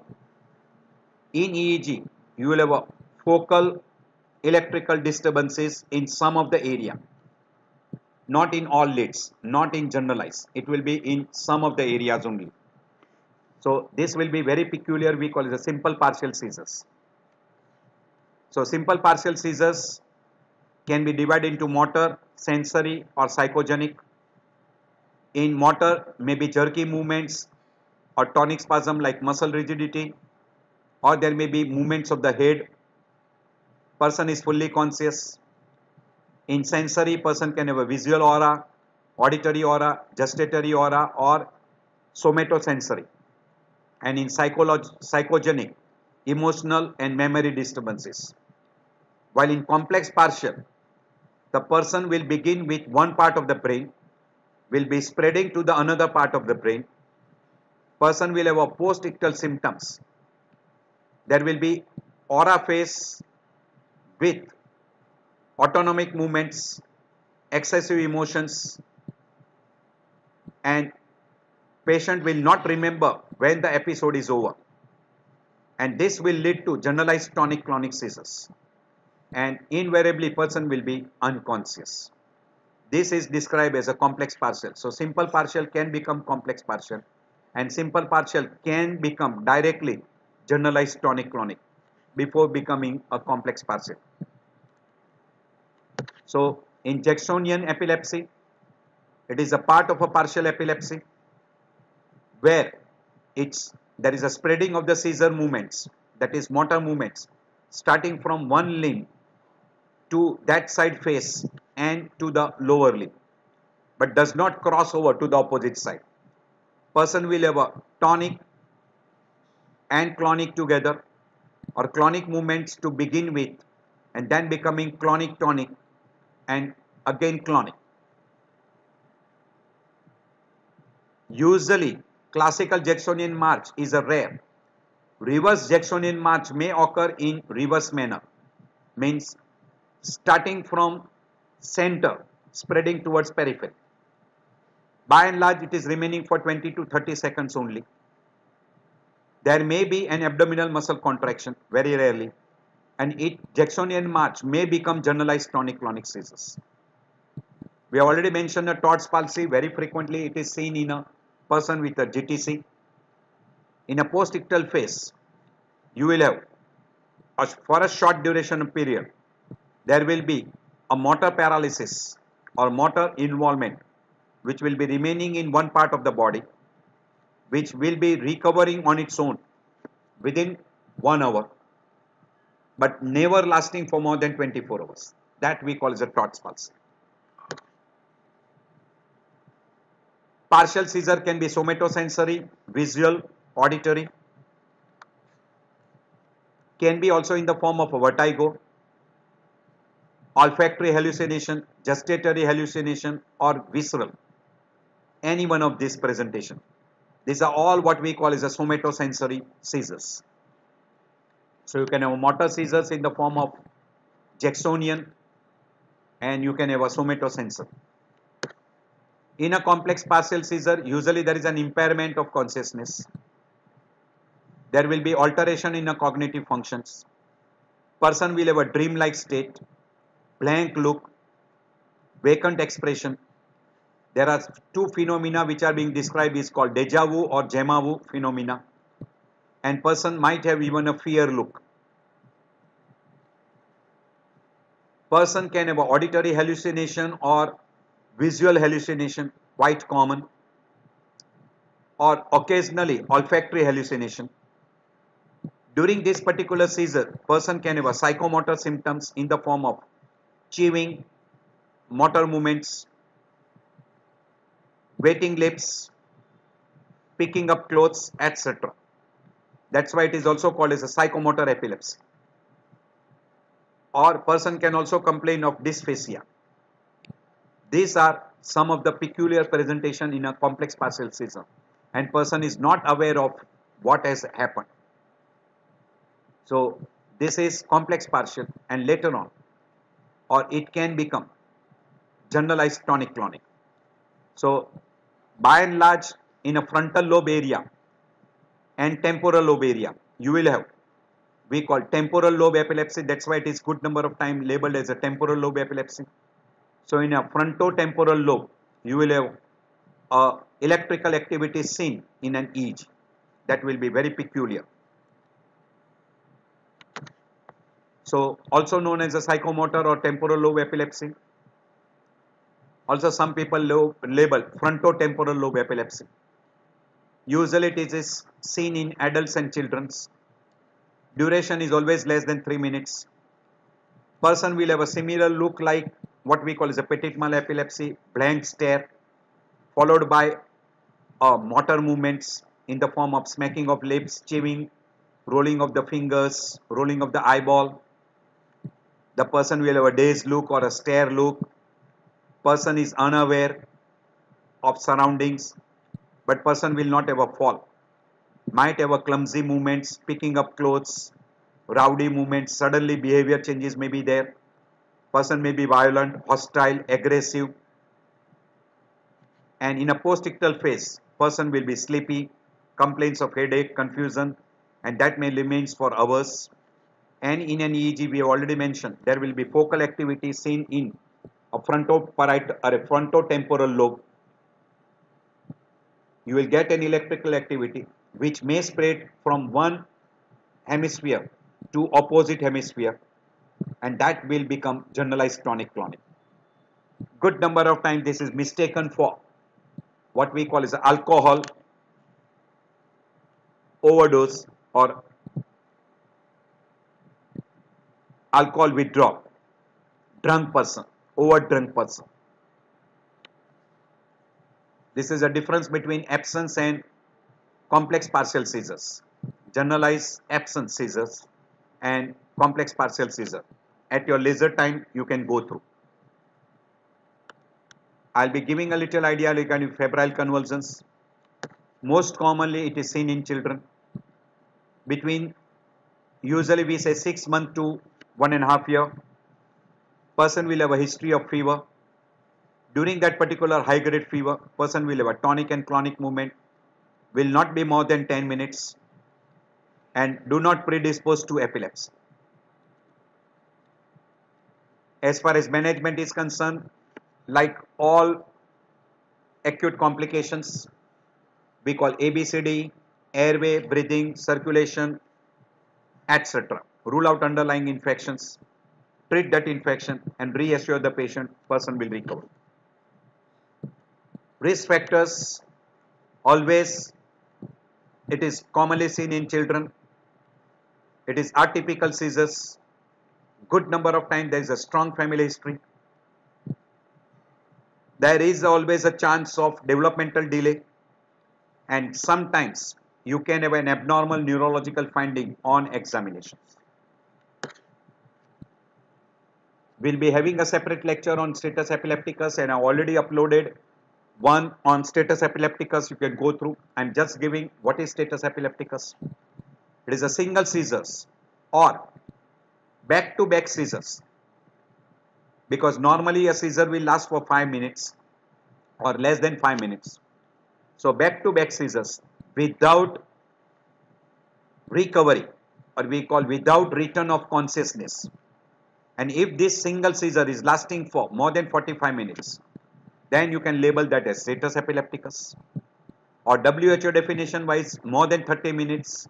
S1: in EEG, you will have a focal electrical disturbances in some of the area, not in all leads, not in generalized, it will be in some of the areas only. So this will be very peculiar, we call it a simple partial seizures. So simple partial seizures can be divided into motor, sensory or psychogenic. In motor, maybe jerky movements or tonic spasm like muscle rigidity, or there may be movements of the head, person is fully conscious. In sensory, person can have a visual aura, auditory aura, gustatory aura or somatosensory. And in psychogenic, emotional and memory disturbances. While in complex partial, the person will begin with one part of the brain, will be spreading to the another part of the brain. Person will have a post-ictal symptoms. There will be aura phase with autonomic movements, excessive emotions, and patient will not remember when the episode is over. And this will lead to generalized tonic-clonic seizures. And invariably person will be unconscious. This is described as a complex partial. So simple partial can become complex partial, and simple partial can become directly generalized tonic-clonic before becoming a complex partial. So in Jacksonian epilepsy, it is a part of a partial epilepsy where there is a spreading of the seizure movements, that is motor movements, starting from one limb to that side face and to the lower limb, but does not cross over to the opposite side. Person will have a tonic and clonic together, or clonic movements to begin with, and then becoming clonic tonic and again clonic. Usually, classical Jacksonian march is a rare. Reverse Jacksonian march may occur in reverse manner, means starting from center, spreading towards periphery. By and large, it is remaining for 20 to 30 seconds only. There may be an abdominal muscle contraction, very rarely, and Jacksonian march may become generalized tonic-clonic seizures. We have already mentioned a Todd's palsy. Very frequently, it is seen in a person with a GTC. In a postictal phase, you will have, for a short duration period, there will be a motor paralysis or motor involvement which will be remaining in one part of the body, which will be recovering on its own within 1 hour, but never lasting for more than 24 hours. That we call as a Todd's palsy. Partial seizure can be somatosensory, visual, auditory, can be also in the form of a vertigo, olfactory hallucination, gustatory hallucination, or visceral. Any one of these presentation. These are all what we call as a somatosensory seizures. So you can have motor seizures in the form of Jacksonian, and you can have a somatosensory. In a complex partial seizure, usually there is an impairment of consciousness. There will be alteration in a cognitive functions. Person will have a dream-like state, blank look, vacant expression. There are two phenomena which are being described is called deja vu or jema vu phenomena. And person might have even a fear look. Person can have an auditory hallucination or visual hallucination, quite common, or occasionally olfactory hallucination. During this particular seizure, person can have a psychomotor symptoms in the form of chewing, motor movements, wetting lips, picking up clothes, etc. That's why it is also called as a psychomotor epilepsy. Or person can also complain of dysphagia. These are some of the peculiar presentation in a complex partial seizure, and person is not aware of what has happened. So this is complex partial, and later on, or it can become generalized tonic-clonic. So by and large, in a frontal lobe area and temporal lobe area, you will have, we call temporal lobe epilepsy. That's why it is good number of time labeled as a temporal lobe epilepsy. So in a frontotemporal lobe, you will have electrical activity seen in an EEG. That will be very peculiar. So also known as a psychomotor or temporal lobe epilepsy. Also some people label frontotemporal lobe epilepsy. Usually it is seen in adults and children. Duration is always less than 3 minutes. Person will have a similar look like what we call as a petit mal epilepsy, blank stare, followed by motor movements in the form of smacking of lips, chewing, rolling of the fingers, rolling of the eyeball. The person will have a dazed look or a stare look. Person is unaware of surroundings, but person will not have a fall. Might have a clumsy movements, picking up clothes, rowdy movements, suddenly behavior changes may be there. Person may be violent, hostile, aggressive. And in a postictal phase, person will be sleepy, complaints of headache, confusion, and that may remain for hours. And in an EEG, we have already mentioned, there will be focal activity seen in a frontotemporal lobe. You will get an electrical activity which may spread from one hemisphere to opposite hemisphere, and that will become generalized tonic-clonic. Good number of times this is mistaken for what we call as alcohol overdose or alcohol withdrawal, drunk person, overdrunk person. This is a difference between absence and complex partial seizures. Generalized absence seizures and complex partial seizure. at your leisure time you can go through. I'll be giving a little idea regarding febrile convulsions. Most commonly it is seen in children between, usually we say 6 months to 1.5 years. Person will have a history of fever. During that particular high grade fever, person will have a tonic and clonic movement, will not be more than 10 minutes and do not predispose to epilepsy. As far as management is concerned, like all acute complications, we call ABCD, airway, breathing, circulation, etc. Rule out underlying infections, treat that infection and reassure the patient person will recover. Risk factors, always it is commonly seen in children. It is atypical seizures. Good number of times there is a strong family history. There is always a chance of developmental delay, and sometimes you can have an abnormal neurological finding on examinations. We'll be having a separate lecture on status epilepticus and I already uploaded one on status epilepticus. You can go through. I'm just giving what is status epilepticus. It is a single seizures or back-to-back seizures, because normally a seizure will last for 5 minutes or less than 5 minutes. So back-to-back seizures without recovery, or we call without return of consciousness. And if this single seizure is lasting for more than 45 minutes, then you can label that as status epilepticus, or WHO definition wise more than 30 minutes,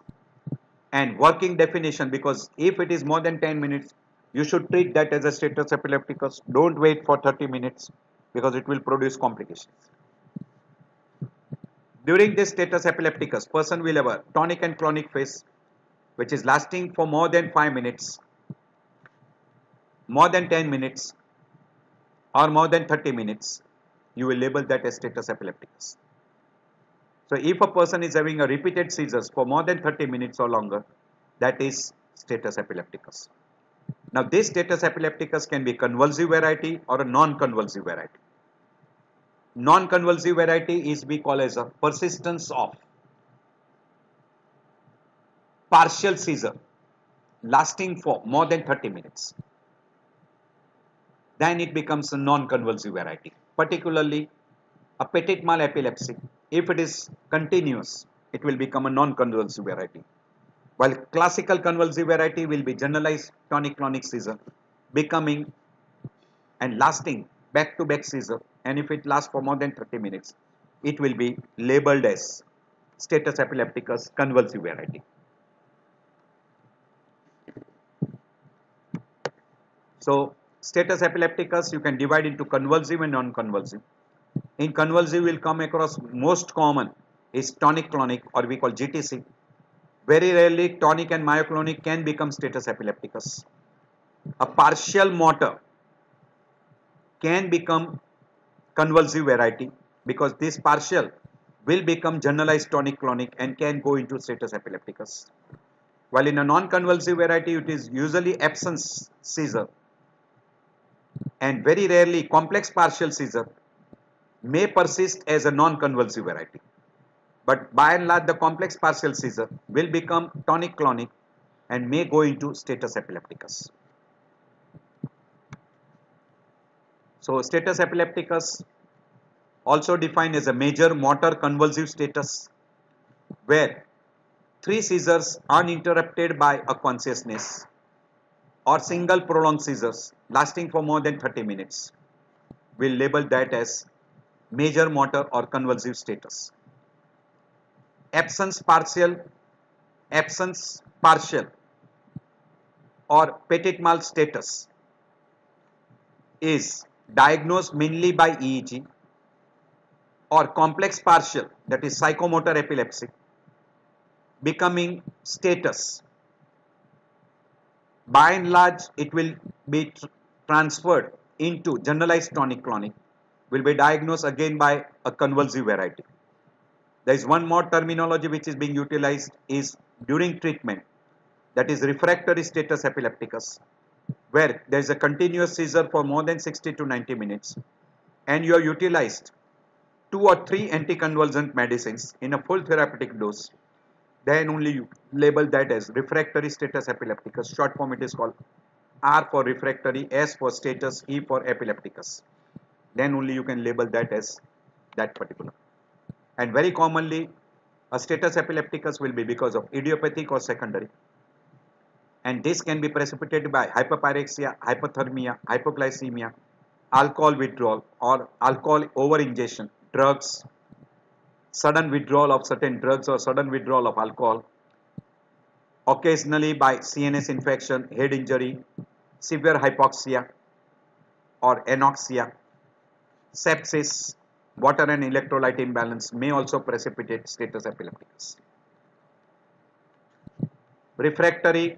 S1: and working definition, because if it is more than 10 minutes, you should treat that as a status epilepticus. Don't wait for 30 minutes because it will produce complications. During this status epilepticus, person will have a tonic and clonic phase which is lasting for more than 5 minutes, more than 10 minutes or more than 30 minutes. You will label that as status epilepticus. So if a person is having a repeated seizures for more than 30 minutes or longer, that is status epilepticus. Now this status epilepticus can be convulsive variety or a non-convulsive variety. Non-convulsive variety is we call as a persistence of partial seizure lasting for more than 30 minutes. Then it becomes a non-convulsive variety. Particularly a petit mal epilepsy, if it is continuous, it will become a non-convulsive variety. While classical convulsive variety will be generalized tonic-clonic seizure, becoming and lasting back-to-back seizure, and if it lasts for more than 30 minutes, it will be labeled as status epilepticus convulsive variety. So status epilepticus you can divide into convulsive and non-convulsive. In convulsive we'll come across most common is tonic-clonic, or we call GTC. Very rarely tonic and myoclonic can become status epilepticus. A partial motor can become convulsive variety because this partial will become generalized tonic-clonic and can go into status epilepticus. While in a non-convulsive variety it is usually absence seizure, and very rarely complex partial seizure may persist as a non-convulsive variety. But by and large the complex partial seizure will become tonic-clonic and may go into status epilepticus. So status epilepticus also defined as a major motor convulsive status where 3 seizures uninterrupted by a consciousness or single prolonged seizures lasting for more than 30 minutes. We'll label that as major motor or convulsive status. Absence partial or petit mal status is diagnosed mainly by EEG, or complex partial, that is psychomotor epilepsy, becoming status. By and large it will be transferred into generalized tonic-clonic, will be diagnosed again by a convulsive variety. There is one more terminology which is being utilized is during treatment, that is refractory status epilepticus, where there is a continuous seizure for more than 60 to 90 minutes and you have utilized 2 or 3 anticonvulsant medicines in a full therapeutic dose, then only you label that as refractory status epilepticus. Short form it is called R for refractory, S for status, E for epilepticus. Then only you can label that as that particular. And very commonly a status epilepticus will be because of idiopathic or secondary. And this can be precipitated by hyperpyrexia, hypothermia, hypoglycemia, alcohol withdrawal or alcohol over ingestion, drugs, sudden withdrawal of certain drugs or sudden withdrawal of alcohol, occasionally by CNS infection, head injury, severe hypoxia or anoxia, sepsis, water and electrolyte imbalance may also precipitate status epilepticus. Refractory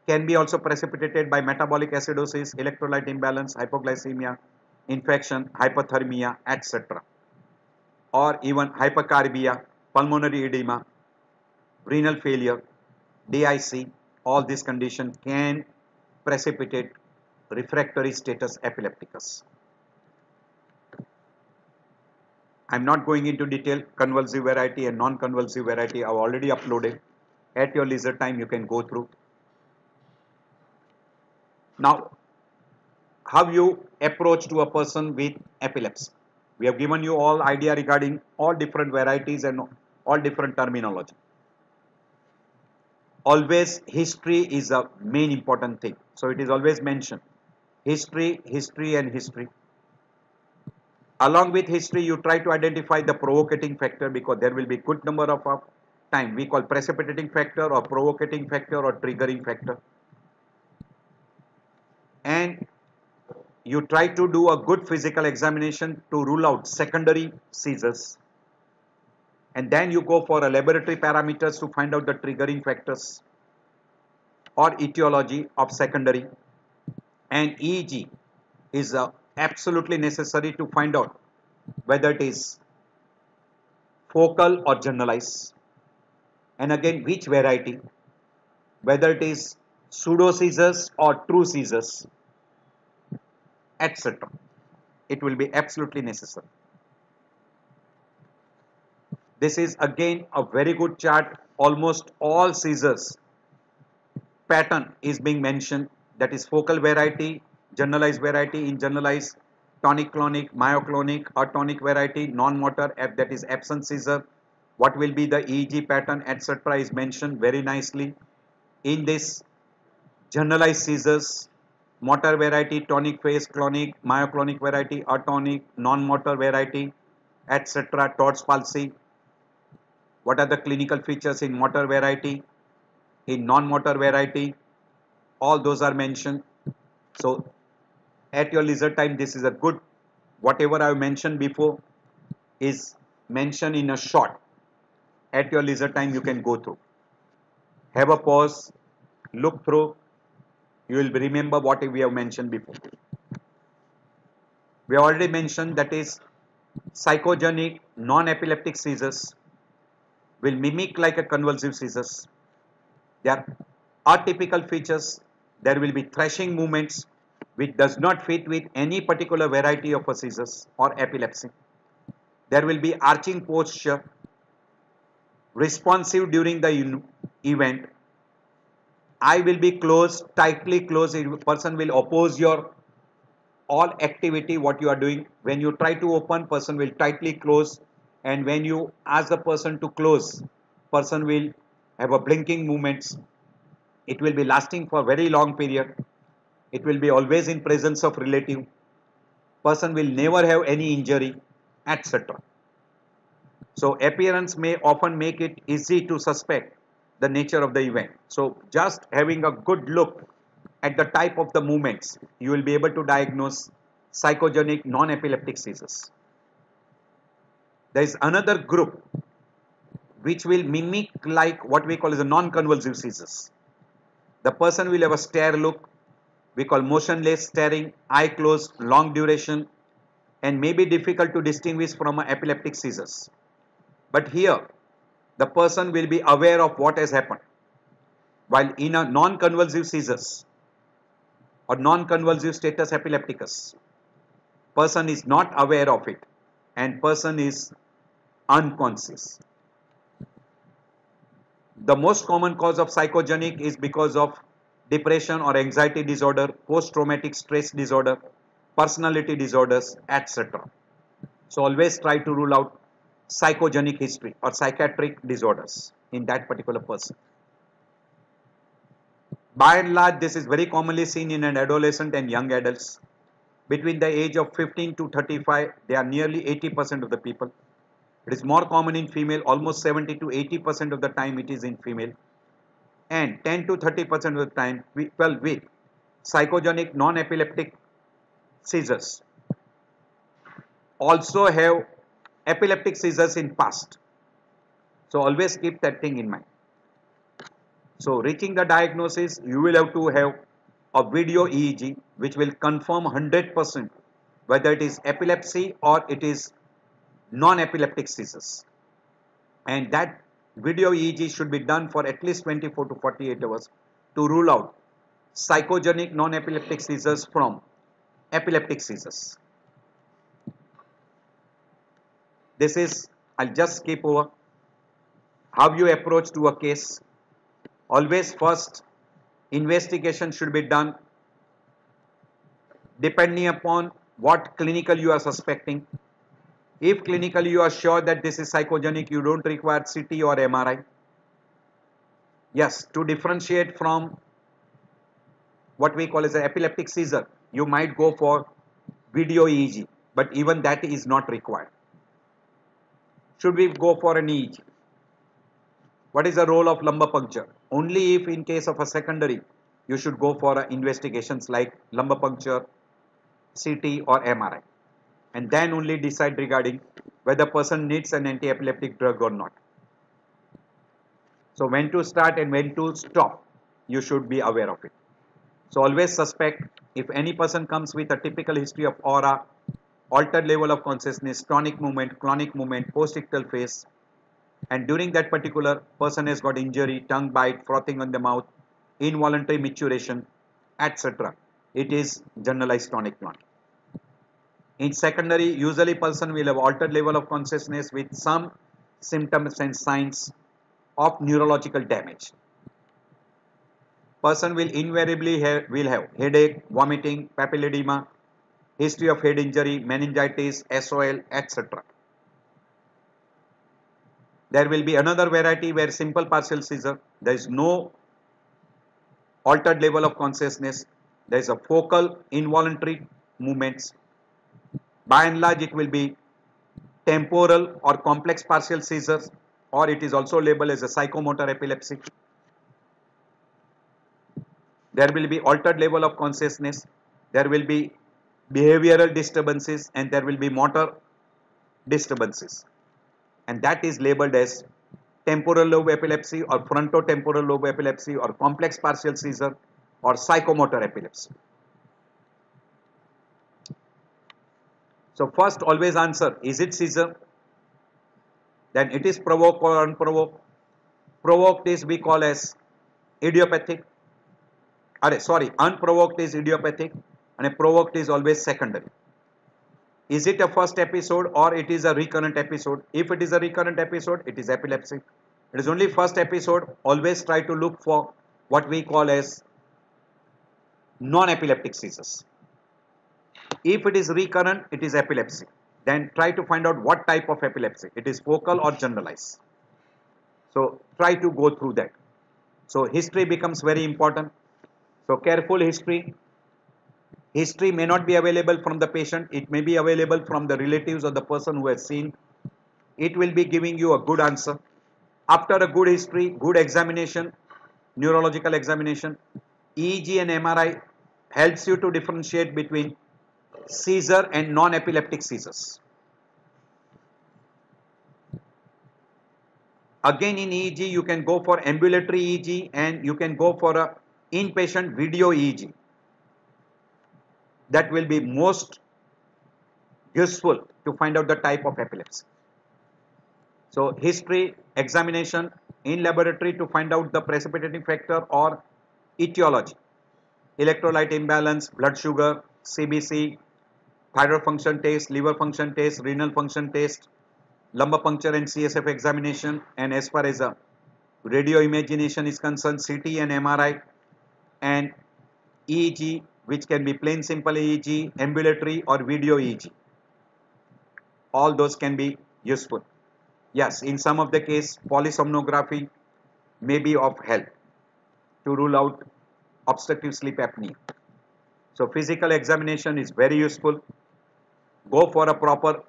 S1: can be also precipitated by metabolic acidosis, electrolyte imbalance, hypoglycemia, infection, hypothermia, etc. Or even hypercarbia, pulmonary edema, renal failure, DIC, all these conditions can precipitate refractory status epilepticus. I am not going into detail, convulsive variety and non-convulsive variety I have already uploaded. At your leisure time you can go through. Now, how you approach to a person with epilepsy. We have given you all idea regarding all different varieties and all different terminology. Always history is a main important thing. So it is always mentioned. History, history and history. Along with history, you try to identify the provocating factor because there will be good number of time. We call precipitating factor or provocating factor or triggering factor. And you try to do a good physical examination to rule out secondary seizures. And then you go for a laboratory parameters to find out the triggering factors or etiology of secondary. And EEG is absolutely necessary to find out whether it is focal or generalized, and again which variety, whether it is pseudo seizures or true seizures, etc. It will be absolutely necessary. This is again a very good chart. Almost all seizures pattern is being mentioned, that is focal variety, generalized variety, in generalized, tonic-clonic, myoclonic or tonic variety, non-motor, that is absence seizure, what will be the EEG pattern, etc. is mentioned very nicely. In this generalized seizures, motor variety, tonic phase, clonic, myoclonic variety, atonic, non-motor variety, etc. Todd's palsy. What are the clinical features in motor variety, in non-motor variety? All those are mentioned. So at your leisure time, this is a good, whatever I have mentioned before is mentioned in a short. At your leisure time you can go through. Have a pause, look through, you will remember what we have mentioned before. We already mentioned that is psychogenic non-epileptic seizures will mimic like a convulsive seizures. There are atypical features. There will be thrashing movements which does not fit with any particular variety of a seizures or epilepsy. There will be arching posture, responsive during the event. Eye will be closed, tightly closed. A person will oppose your all activity what you are doing. When you try to open, person will tightly close, and when you ask the person to close, person will have a blinking movements. It will be lasting for very long period. It will be always in presence of relative. Person will never have any injury, etc. So appearance may often make it easy to suspect the nature of the event. So just having a good look at the type of the movements, you will be able to diagnose psychogenic non-epileptic seizures. There is another group which will mimic like what we call as a non-convulsive seizures. The person will have a stare look, we call motionless staring, eye closed, long duration, and may be difficult to distinguish from epileptic seizures. But here, the person will be aware of what has happened. While in a non-convulsive seizures, or non-convulsive status epilepticus. Person is not aware of it and person is unconscious. The most common cause of psychogenic is because of depression or anxiety disorder, post-traumatic stress disorder, personality disorders, etc. So always try to rule out psychogenic history or psychiatric disorders in that particular person. By and large, this is very commonly seen in an adolescent and young adults. Between the age of 15 to 35, they are nearly 80% of the people. It is more common in female, almost 70 to 80% of the time it is in female. And 10 to 30% of the time, with psychogenic non-epileptic seizures. Also have epileptic seizures in past. So always keep that thing in mind. So reaching the diagnosis, you will have to have a video EEG which will confirm 100% whether it is epilepsy or it is non-epileptic seizures. And that video EEG should be done for at least 24 to 48 hours to rule out psychogenic non-epileptic seizures from epileptic seizures. This is, I'll just skip over how you approach to a case. Always first investigation should be done depending upon what clinical you are suspecting. If clinically you are sure that this is psychogenic, you don't require CT or MRI. Yes, to differentiate from what we call as an epileptic seizure, you might go for video EEG, but even that is not required. Should we go for an EEG? What is the role of lumbar puncture? Only if in case of a secondary, you should go for investigations like lumbar puncture, CT or MRI. And then only decide regarding whether person needs an anti-epileptic drug or not. So when to start and when to stop, you should be aware of it. So always suspect if any person comes with a typical history of aura, altered level of consciousness, tonic movement, clonic movement, post-ictal phase, and during that particular person has got injury, tongue bite, frothing on the mouth, involuntary micturition, etc. It is generalized tonic-clonic. In secondary, usually person will have altered level of consciousness with some symptoms and signs of neurological damage. Person will invariably have headache, vomiting, papilledema, history of head injury, meningitis, SOL, etc. There will be another variety where simple partial seizure, there is no altered level of consciousness, there is a focal involuntary movements. By and large, it will be temporal or complex partial seizures, or it is also labeled as a psychomotor epilepsy. There will be altered level of consciousness, there will be behavioral disturbances, and there will be motor disturbances. And that is labeled as temporal lobe epilepsy or frontotemporal lobe epilepsy or complex partial seizure or psychomotor epilepsy. So first always answer, is it seizure? Then it is provoked or unprovoked. Provoked is we call as idiopathic. Unprovoked is idiopathic and provoked is always secondary. Is it a first episode or it is a recurrent episode? If it is a recurrent episode, it is epilepsy. It is only first episode, always try to look for what we call as non-epileptic seizures. If it is recurrent, it is epilepsy. Then try to find out what type of epilepsy. It is focal or generalized. So try to go through that. So history becomes very important. So careful history. History may not be available from the patient. It may be available from the relatives or the person who has seen. It will be giving you a good answer. After a good history, good examination, neurological examination, EEG and MRI helps you to differentiate between seizure and non-epileptic seizures. Again in EEG, you can go for ambulatory EEG and you can go for a inpatient video EEG. That will be most useful to find out the type of epilepsy. So history, examination in laboratory to find out the precipitating factor or etiology. electrolyte imbalance, blood sugar, CBC, thyroid function test, liver function test, renal function test, lumbar puncture and CSF examination, and as far as radio imagination is concerned, CT and MRI, and EEG, which can be plain simple EEG, ambulatory or video EEG. All those can be useful. Yes, in some of the case, polysomnography may be of help to rule out obstructive sleep apnea. So physical examination is very useful. Go for a proper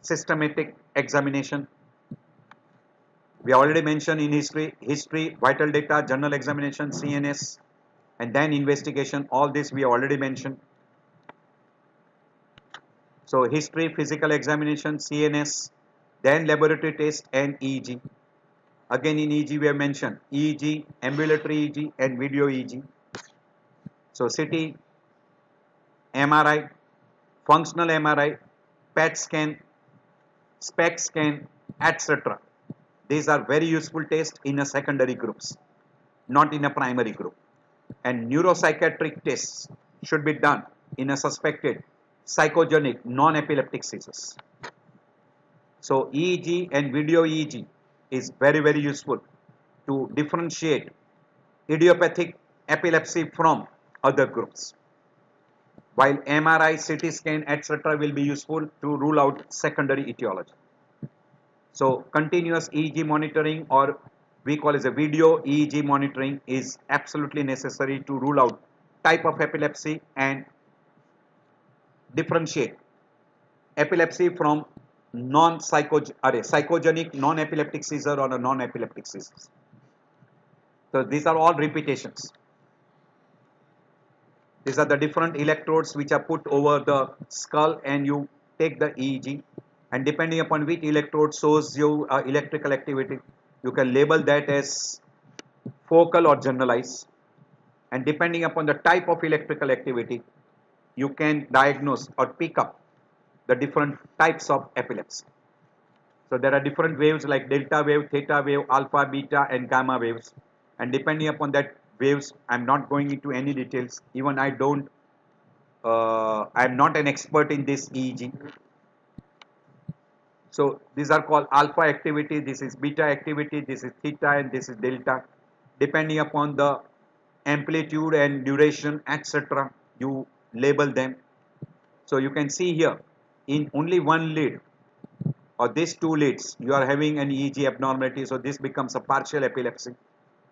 S1: systematic examination. We already mentioned in history, vital data, general examination, CNS, and then investigation. All this we already mentioned. So history, physical examination, CNS, then laboratory test and EEG. Again in EEG we have mentioned EEG, ambulatory EEG and video EEG. So CT, MRI, functional MRI, PET scan, SPECT scan, etc. These are very useful tests in a secondary groups, not in a primary group. And neuropsychiatric tests should be done in a suspected psychogenic non-epileptic seizures. So EEG and video EEG is very useful to differentiate idiopathic epilepsy from other groups, while MRI, CT scan, etc. will be useful to rule out secondary etiology. So continuous EEG monitoring, or we call as a video EEG monitoring, is absolutely necessary to rule out type of epilepsy and differentiate epilepsy from psychogenic non-epileptic seizure or a non-epileptic seizure. So these are all repetitions. These are the different electrodes which are put over the skull, and you take the EEG, and depending upon which electrode shows you electrical activity, you can label that as focal or generalized, and depending upon the type of electrical activity, you can diagnose or pick up the different types of epilepsy. So there are different waves like delta wave, theta wave, alpha, beta and gamma waves, and depending upon that waves, I am not going into any details. Even I am not an expert in this EEG. So these are called alpha activity, this is beta activity, this is theta and this is delta. Depending upon the amplitude and duration, etc., you label them. So you can see here, in only one lead or these two leads, you are having an EEG abnormality, so this becomes a partial epilepsy,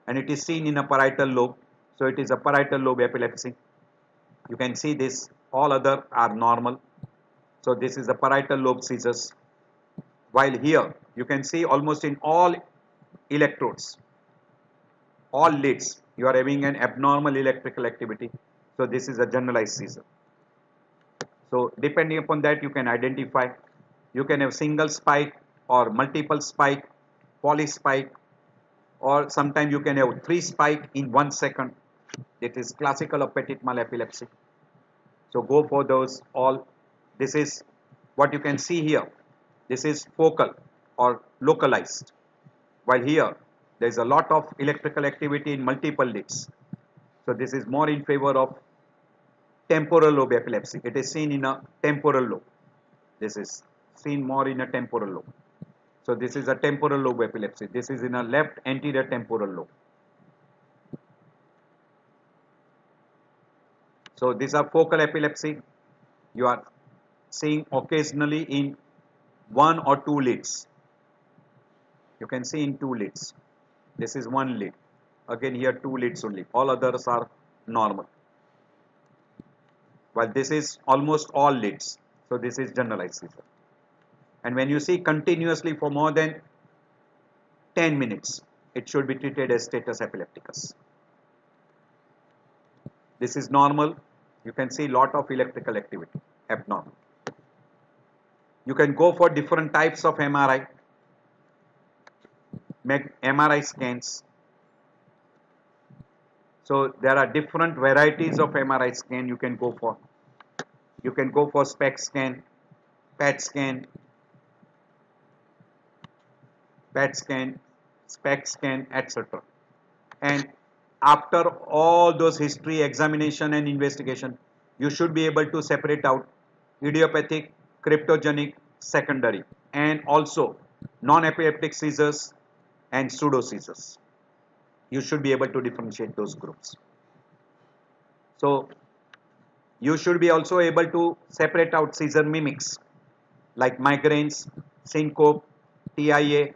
S1: and it is seen in a parietal lobe, so it is a parietal lobe epilepsy. You can see this, all other are normal, so this is a parietal lobe seizures. While here you can see almost in all electrodes, all leads, you are having an abnormal electrical activity, so this is a generalized seizure. So depending upon that, you can identify, you can have single spike or multiple spike, polyspike, or sometimes you can have 3 spike in 1 second. It is classical of petit mal epilepsy. So go for those all. This is what you can see here. This is focal or localized, while here there is a lot of electrical activity in multiple leads. So this is more in favor of temporal lobe epilepsy. It is seen in a temporal lobe. This is seen more in a temporal lobe. So this is a temporal lobe epilepsy. This is in a left anterior temporal lobe. So these are focal epilepsy. You are seeing occasionally in 1 or 2 leads. You can see in 2 leads. This is 1 lead. Again here 2 leads only. All others are normal. While this is almost all leads. So this is generalized seizure. And when you see continuously for more than 10 minutes, it should be treated as status epilepticus. This is normal. You can see lot of electrical activity, abnormal. You can go for different types of MRI, make MRI scans. So there are different varieties of MRI scan you can go for. You can go for SPECT scan, PET scan, SPECT scan, etc. And after all those history, examination and investigation, you should be able to separate out idiopathic, cryptogenic, secondary, and also non-epileptic seizures and pseudo seizures. You should be able to differentiate those groups. So you should be also able to separate out seizure mimics like migraines, syncope, TIA,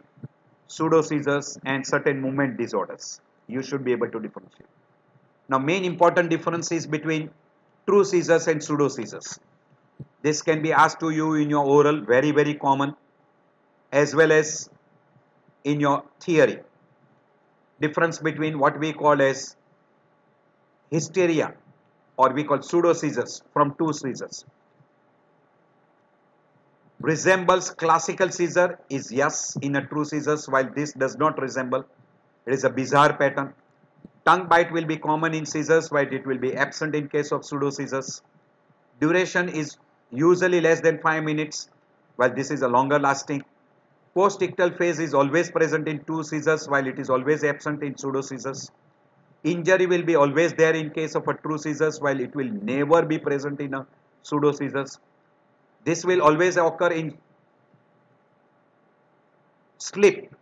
S1: pseudo seizures, and certain movement disorders. You should be able to differentiate. Now, main important difference is between true seizures and pseudo seizures. This can be asked to you in your oral, very common, as well as in your theory. Difference between what we call as hysteria or we call pseudo seizures from true seizures. Resembles classical seizure is yes in a true seizures, while this does not resemble. It is a bizarre pattern. Tongue bite will be common in seizures, while it will be absent in case of pseudo seizures. Duration is usually less than 5 minutes, while this is a longer lasting. Post-ictal phase is always present in true seizures, while it is always absent in pseudo seizures. Injury will be always there in case of a true seizures, while it will never be present in a pseudo seizures. This will always occur in sleep,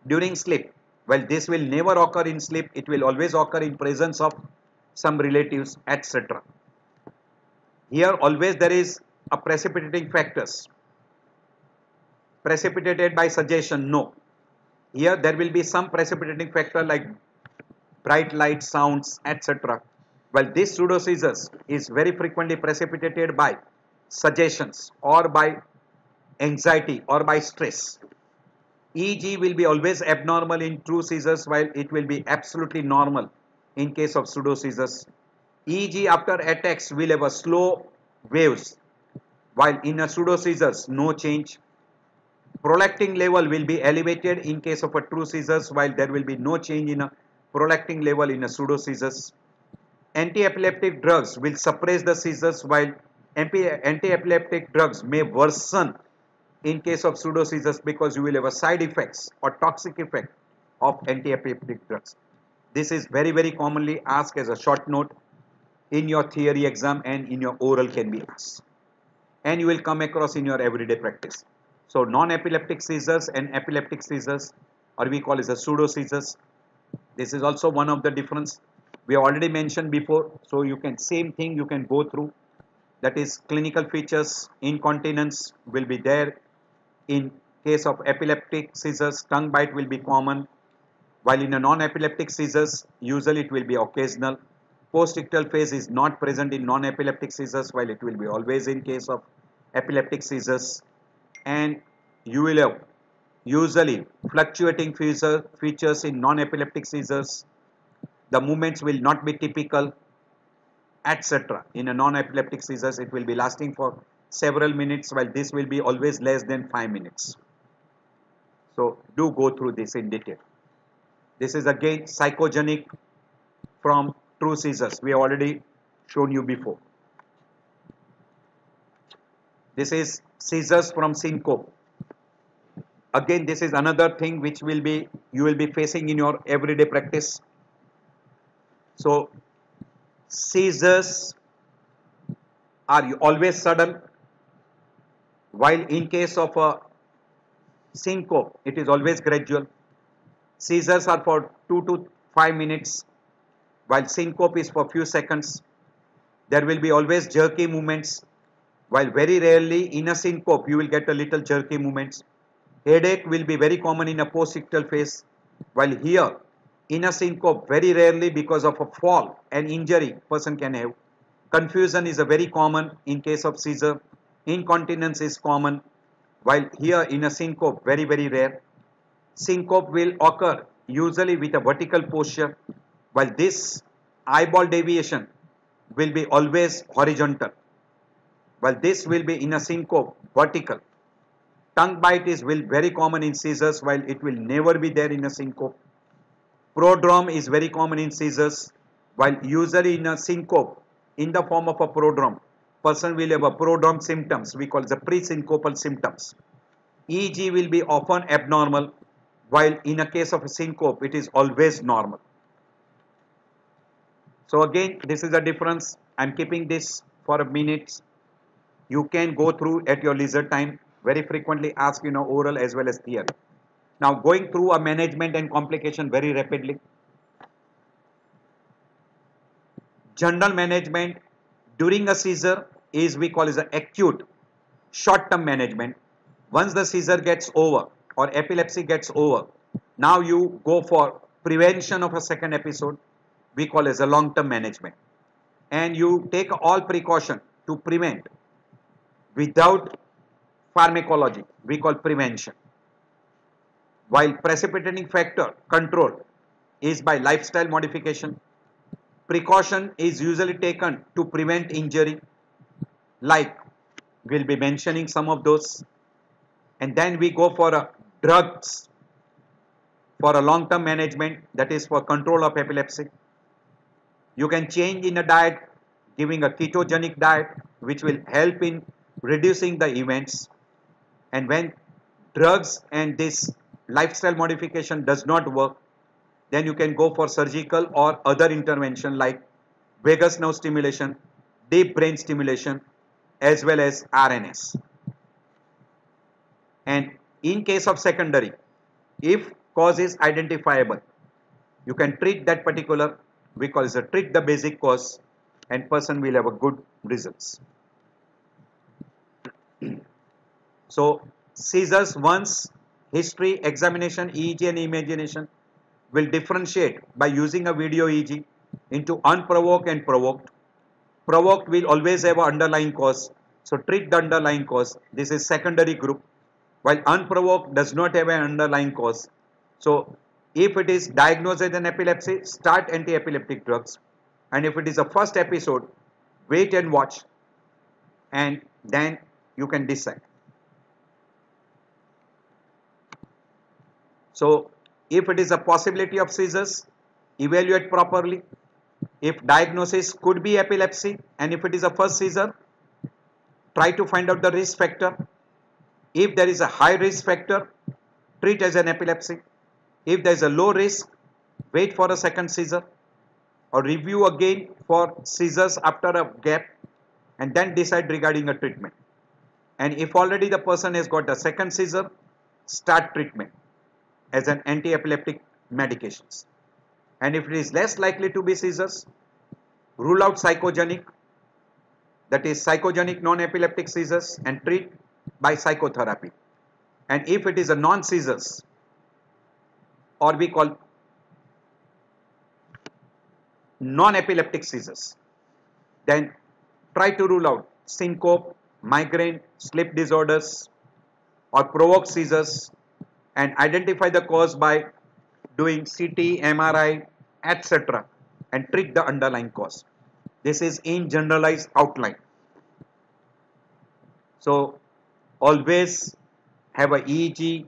S1: during sleep. Well, this will never occur in sleep. It will always occur in presence of some relatives, etc. Here always there is a precipitating factors. Precipitated by suggestion, no. Here there will be some precipitating factor like bright light, sounds, etc. Well, this pseudo seizures is very frequently precipitated by suggestions or by anxiety or by stress. EEG will be always abnormal in true seizures, while it will be absolutely normal in case of pseudo seizures. EEG after attacks will have a slow waves, while in a pseudo seizures no change. Prolactin level will be elevated in case of a true seizures, while there will be no change in a prolactin level in a pseudo seizures. Anti-epileptic drugs will suppress the seizures, while anti-epileptic drugs may worsen in case of pseudo seizures because you will have a side effects or toxic effect of anti-epileptic drugs. This is very commonly asked as a short note in your theory exam and in your oral can be asked. And you will come across in your everyday practice. So non-epileptic seizures and epileptic seizures, or we call it a pseudo seizures. This is also one of the difference we already mentioned before. So you can same thing you can go through. That is clinical features. Incontinence will be there. In case of epileptic seizures, tongue bite will be common, while in a non-epileptic seizures, usually it will be occasional. Post-ictal phase is not present in non-epileptic seizures, while it will be always in case of epileptic seizures. And you will have usually fluctuating features in non-epileptic seizures. The movements will not be typical, etc. In a non-epileptic seizures, it will be lasting for several minutes, while this will be always less than 5 minutes. So do go through this in detail. This is again psychogenic from true seizures. We have already shown you before. This is seizures from syncope. Again, this is another thing which you will be facing in your everyday practice. So seizures are always sudden, while in case of a syncope, it is always gradual. Seizures are for 2 to 5 minutes, while syncope is for few seconds. There will be always jerky movements, while very rarely in a syncope you will get a little jerky movements. Headache will be very common in a post-ictal phase, while here in a syncope very rarely because of a fall and injury person can have. Confusion is a very common in case of seizure. Incontinence is common, while here in a syncope very rare. Syncope will occur usually with a vertical posture, while this eyeball deviation will be always horizontal, while this will be in a syncope vertical. Tongue bite will very common in seizures, while it will never be there in a syncope. Prodrome is very common in seizures, while usually in a syncope in the form of a prodrome, person will have a prodrome symptoms, we call it the pre-syncopal symptoms. EEG will be often abnormal, while in a case of a syncope it is always normal. So again, this is the difference. I'm keeping this for a minute. You can go through at your leisure time. Very frequently ask, oral as well as theory. Now going through a management and complication very rapidly. General management during a seizure is we call is a acute short-term management. Once the seizure gets over or epilepsy gets over, now you go for prevention of a second episode. We call as a long-term management, and you take all precaution to prevent without pharmacology. We call prevention. While precipitating factor control is by lifestyle modification, precaution is usually taken to prevent injury, like we'll be mentioning some of those. And then we go for drugs for a long-term management, that is for control of epilepsy. You can change in a diet, giving a ketogenic diet, which will help in reducing the events. And when drugs and this lifestyle modification does not work, then you can go for surgical or other intervention like vagus nerve stimulation, deep brain stimulation, as well as RNS. And in case of secondary, if cause is identifiable, you can treat that particular, we call it treat the basic cause, and person will have a good results. So seizures once history, examination, EEG and imagination will differentiate by using a video EEG into unprovoked and provoked. Provoked will always have an underlying cause, so treat the underlying cause. This is secondary group, while unprovoked does not have an underlying cause. So if it is diagnosed as an epilepsy, start anti-epileptic drugs, and if it is a first episode, wait and watch, and then you can decide. So if it is a possibility of seizures, evaluate properly. If diagnosis could be epilepsy, and if it is a first seizure, try to find out the risk factor. If there is a high risk factor, treat as an epilepsy. If there is a low risk, wait for a second seizure, or review again for seizures after a gap, and then decide regarding a treatment. And if already the person has got a second seizure, start treatment as an anti-epileptic medications. And if it is less likely to be seizures, rule out psychogenic, that is psychogenic non-epileptic seizures, and treat by psychotherapy. And if it is a non-seizures, or we call non-epileptic seizures, then try to rule out syncope, migraine, sleep disorders, or provoked seizures, and identify the cause by doing CT, MRI, etc., and treat the underlying cause. This is in generalized outline. So always have a EEG,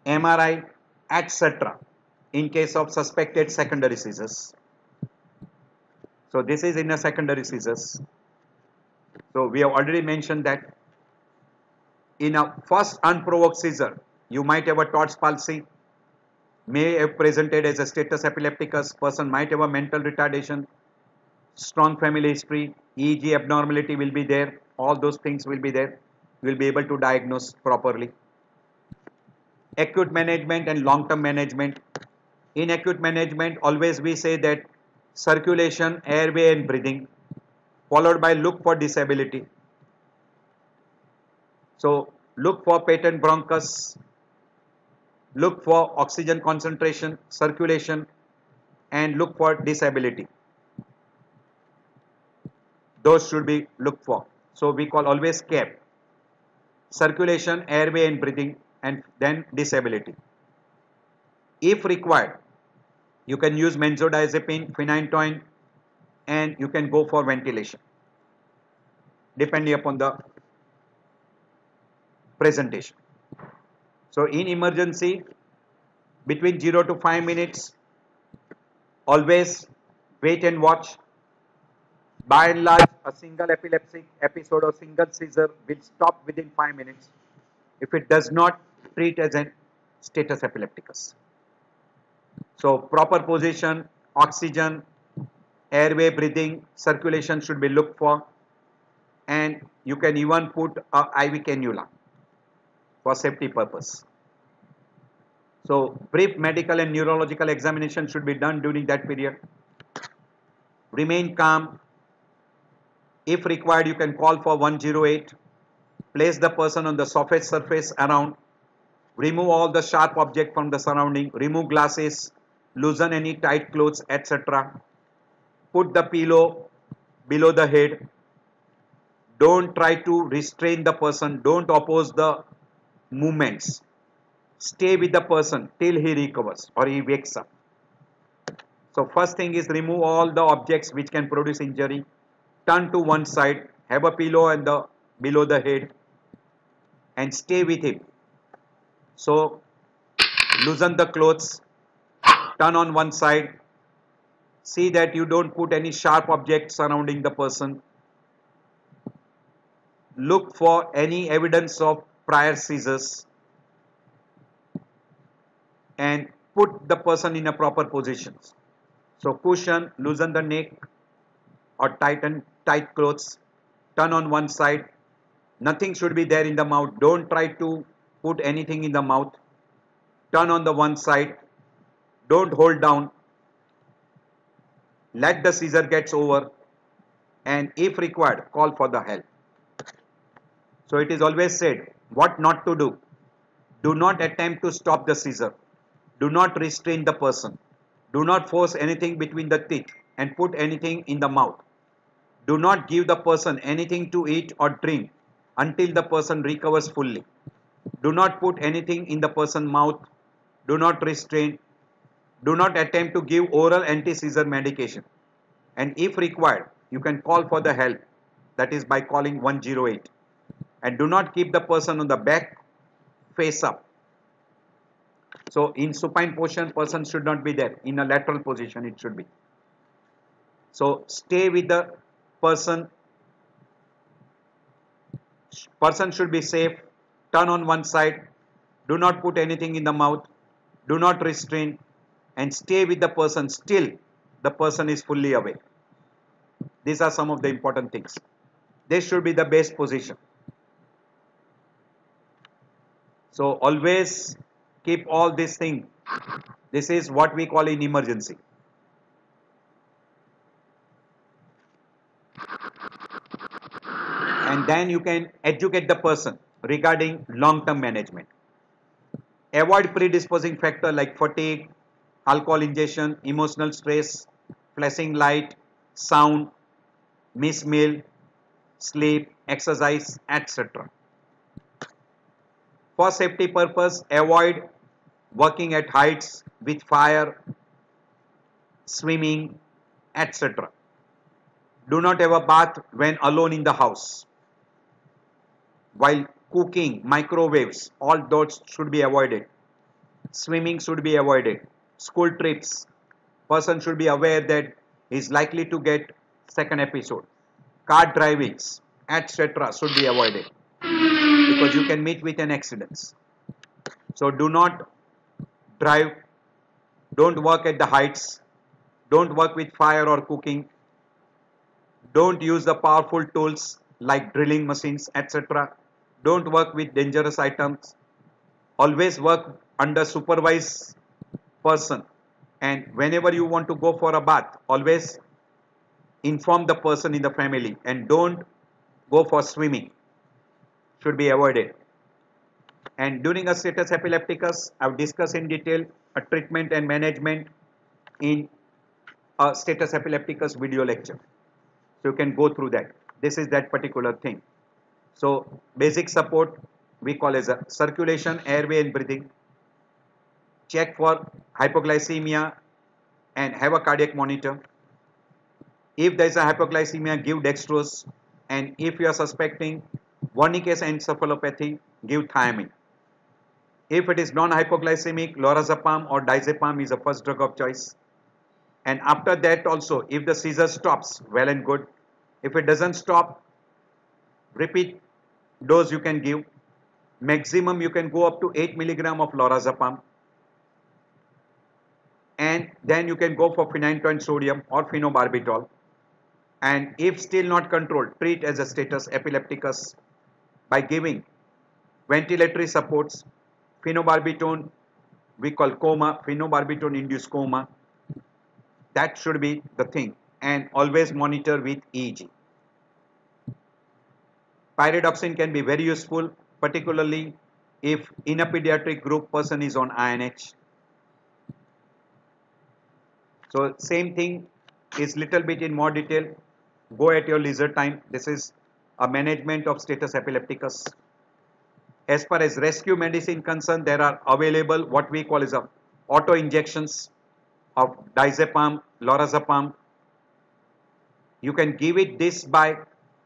S1: MRI, etc. in case of suspected secondary seizures. So this is in a secondary seizures. So we have already mentioned that in a first unprovoked seizure, you might have a Todd's palsy, may have presented as a status epilepticus, person might have a mental retardation, strong family history, EEG abnormality will be there, all those things will be there. You will be able to diagnose properly. Acute management and long-term management. In acute management, always we say that circulation, airway and breathing, followed by look for disability. So look for patent bronchus, look for oxygen concentration, circulation, and look for disability. Those should be looked for. So we call always CAP. Circulation, airway and breathing, and then disability. If required, you can use benzodiazepine, phenytoin, and you can go for ventilation, depending upon the presentation. So in emergency, between 0 to 5 minutes, always wait and watch. By and large, a single epileptic episode or single seizure will stop within 5 minutes if it does not treat as an status epilepticus. So proper position, oxygen, airway, breathing, circulation should be looked for, and you can even put a IV cannula for safety purpose. So brief medical and neurological examination should be done during that period. Remain calm. If required, you can call for 108. Place the person on the softest surface around. Remove all the sharp object from the surrounding. Remove glasses. Loosen any tight clothes, etc. Put the pillow below the head. Don't try to restrain the person. Don't oppose the movements. Stay with the person till he recovers or he wakes up. So first thing is remove all the objects which can produce injury. Turn to one side. Have a pillow and below the head and stay with him. So loosen the clothes. Turn on one side. See that you don't put any sharp objects surrounding the person. Look for any evidence of prior seizures and put the person in a proper position. So cushion, loosen the neck or tighten tight clothes. Turn on one side. Nothing should be there in the mouth. Don't try to put anything in the mouth. Turn on the one side. Don't hold down. Let the seizure gets over, and if required, call for the help. So it is always said what not to do. Do not attempt to stop the seizure. Do not restrain the person. Do not force anything between the teeth and put anything in the mouth. Do not give the person anything to eat or drink until the person recovers fully. Do not put anything in the person's mouth. Do not restrain. Do not attempt to give oral anti-seizure medication. And if required, you can call for the help. That is by calling 108. And do not keep the person on the back face up. So in supine position, person should not be there. In a lateral position, it should be. So stay with the person. Person should be safe. Turn on one side. Do not put anything in the mouth. Do not restrain. And stay with the person still the person is fully awake. These are some of the important things. This should be the best position. So always keep all these things. This is what we call in emergency. And then you can educate the person regarding long-term management. Avoid predisposing factor like fatigue, alcohol ingestion, emotional stress, flashing light, sound, miss meal, sleep, exercise, etc. For safety purpose, avoid working at heights with fire, swimming, etc. Do not have a bath when alone in the house. While cooking, microwaves, all those should be avoided. Swimming should be avoided. School trips, person should be aware that he is likely to get second episode. Car drivings, etc. should be avoided because you can meet with an accident. So do not drive, don't work at the heights, don't work with fire or cooking, don't use the powerful tools like drilling machines, etc. Don't work with dangerous items. Always work under supervised person, and whenever you want to go for a bath, always inform the person in the family and don't go for swimming. Should be avoided. And during a status epilepticus, I've discussed in detail a treatment and management in a status epilepticus video lecture. So you can go through that. This is that particular thing. So basic support we call as a circulation, airway and breathing. Check for hypoglycemia and have a cardiac monitor. If there is a hypoglycemia, give dextrose. And if you are suspecting Wernicke's encephalopathy, give thiamine. If it is non-hypoglycemic, lorazepam or diazepam is the first drug of choice. And after that also, if the seizure stops, well and good. If it doesn't stop, repeat dose you can give. Maximum you can go up to 8 milligram of lorazepam. And then you can go for phenytoin sodium or phenobarbital. And if still not controlled, treat as a status epilepticus by giving ventilatory supports, phenobarbital, we call coma, phenobarbital induced coma. That should be the thing, and always monitor with EEG. Pyridoxine can be very useful, particularly if in a pediatric group person is on INH. So same thing is little bit in more detail. Go at your leisure time. This is a management of status epilepticus. As far as rescue medicine concerned, there are available what we call as a auto injections of diazepam, lorazepam. You can give it this by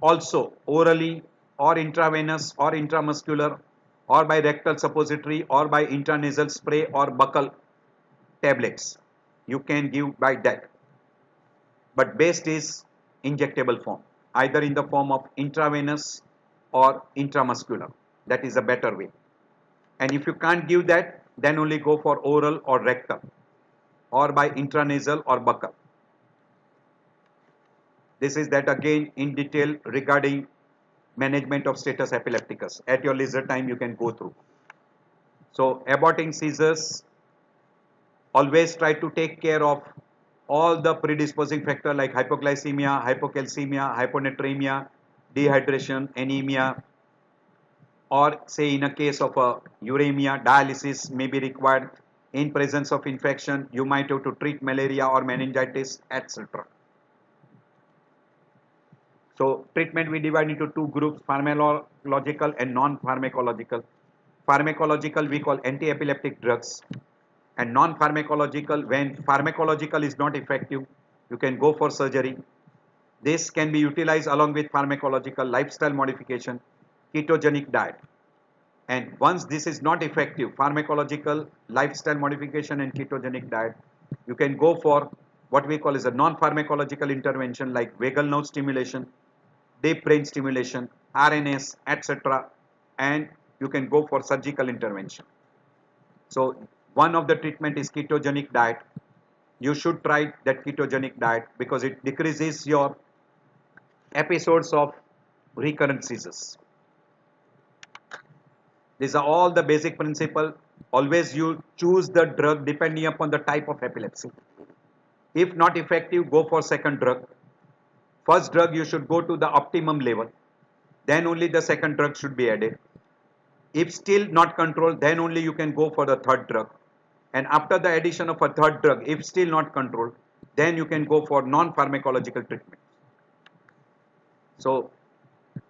S1: also orally or intravenous or intramuscular or by rectal suppository or by intranasal spray or buccal tablets. You can give by that. But best is injectable form, either in the form of intravenous or intramuscular. That is a better way. And if you can't give that, then only go for oral or rectal or by intranasal or buccal. This is that again in detail regarding management of status epilepticus. At your leisure time you can go through. So aborting seizures, always try to take care of all the predisposing factor like hypoglycemia, hypocalcemia, hyponatremia, dehydration, anemia, or say in a case of a uremia, dialysis may be required. In presence of infection, you might have to treat malaria or meningitis, etc. So treatment we divide into two groups, pharmacological and non-pharmacological. Pharmacological we call anti-epileptic drugs, and non-pharmacological, when pharmacological is not effective, you can go for surgery. This can be utilized along with pharmacological lifestyle modification, ketogenic diet. And once this is not effective, pharmacological, lifestyle modification and ketogenic diet, you can go for what we call as a non-pharmacological intervention like vagal nerve stimulation, deep brain stimulation, RNS, etc. And you can go for surgical intervention. So one of the treatment is ketogenic diet. You should try that ketogenic diet because it decreases your episodes of recurrent seizures. These are all the basic principle. Always you choose the drug depending upon the type of epilepsy. If not effective, go for second drug. First drug you should go to the optimum level. Then only the second drug should be added. If still not controlled, then only you can go for the third drug. And after the addition of a third drug, if still not controlled, then you can go for non-pharmacological treatment. So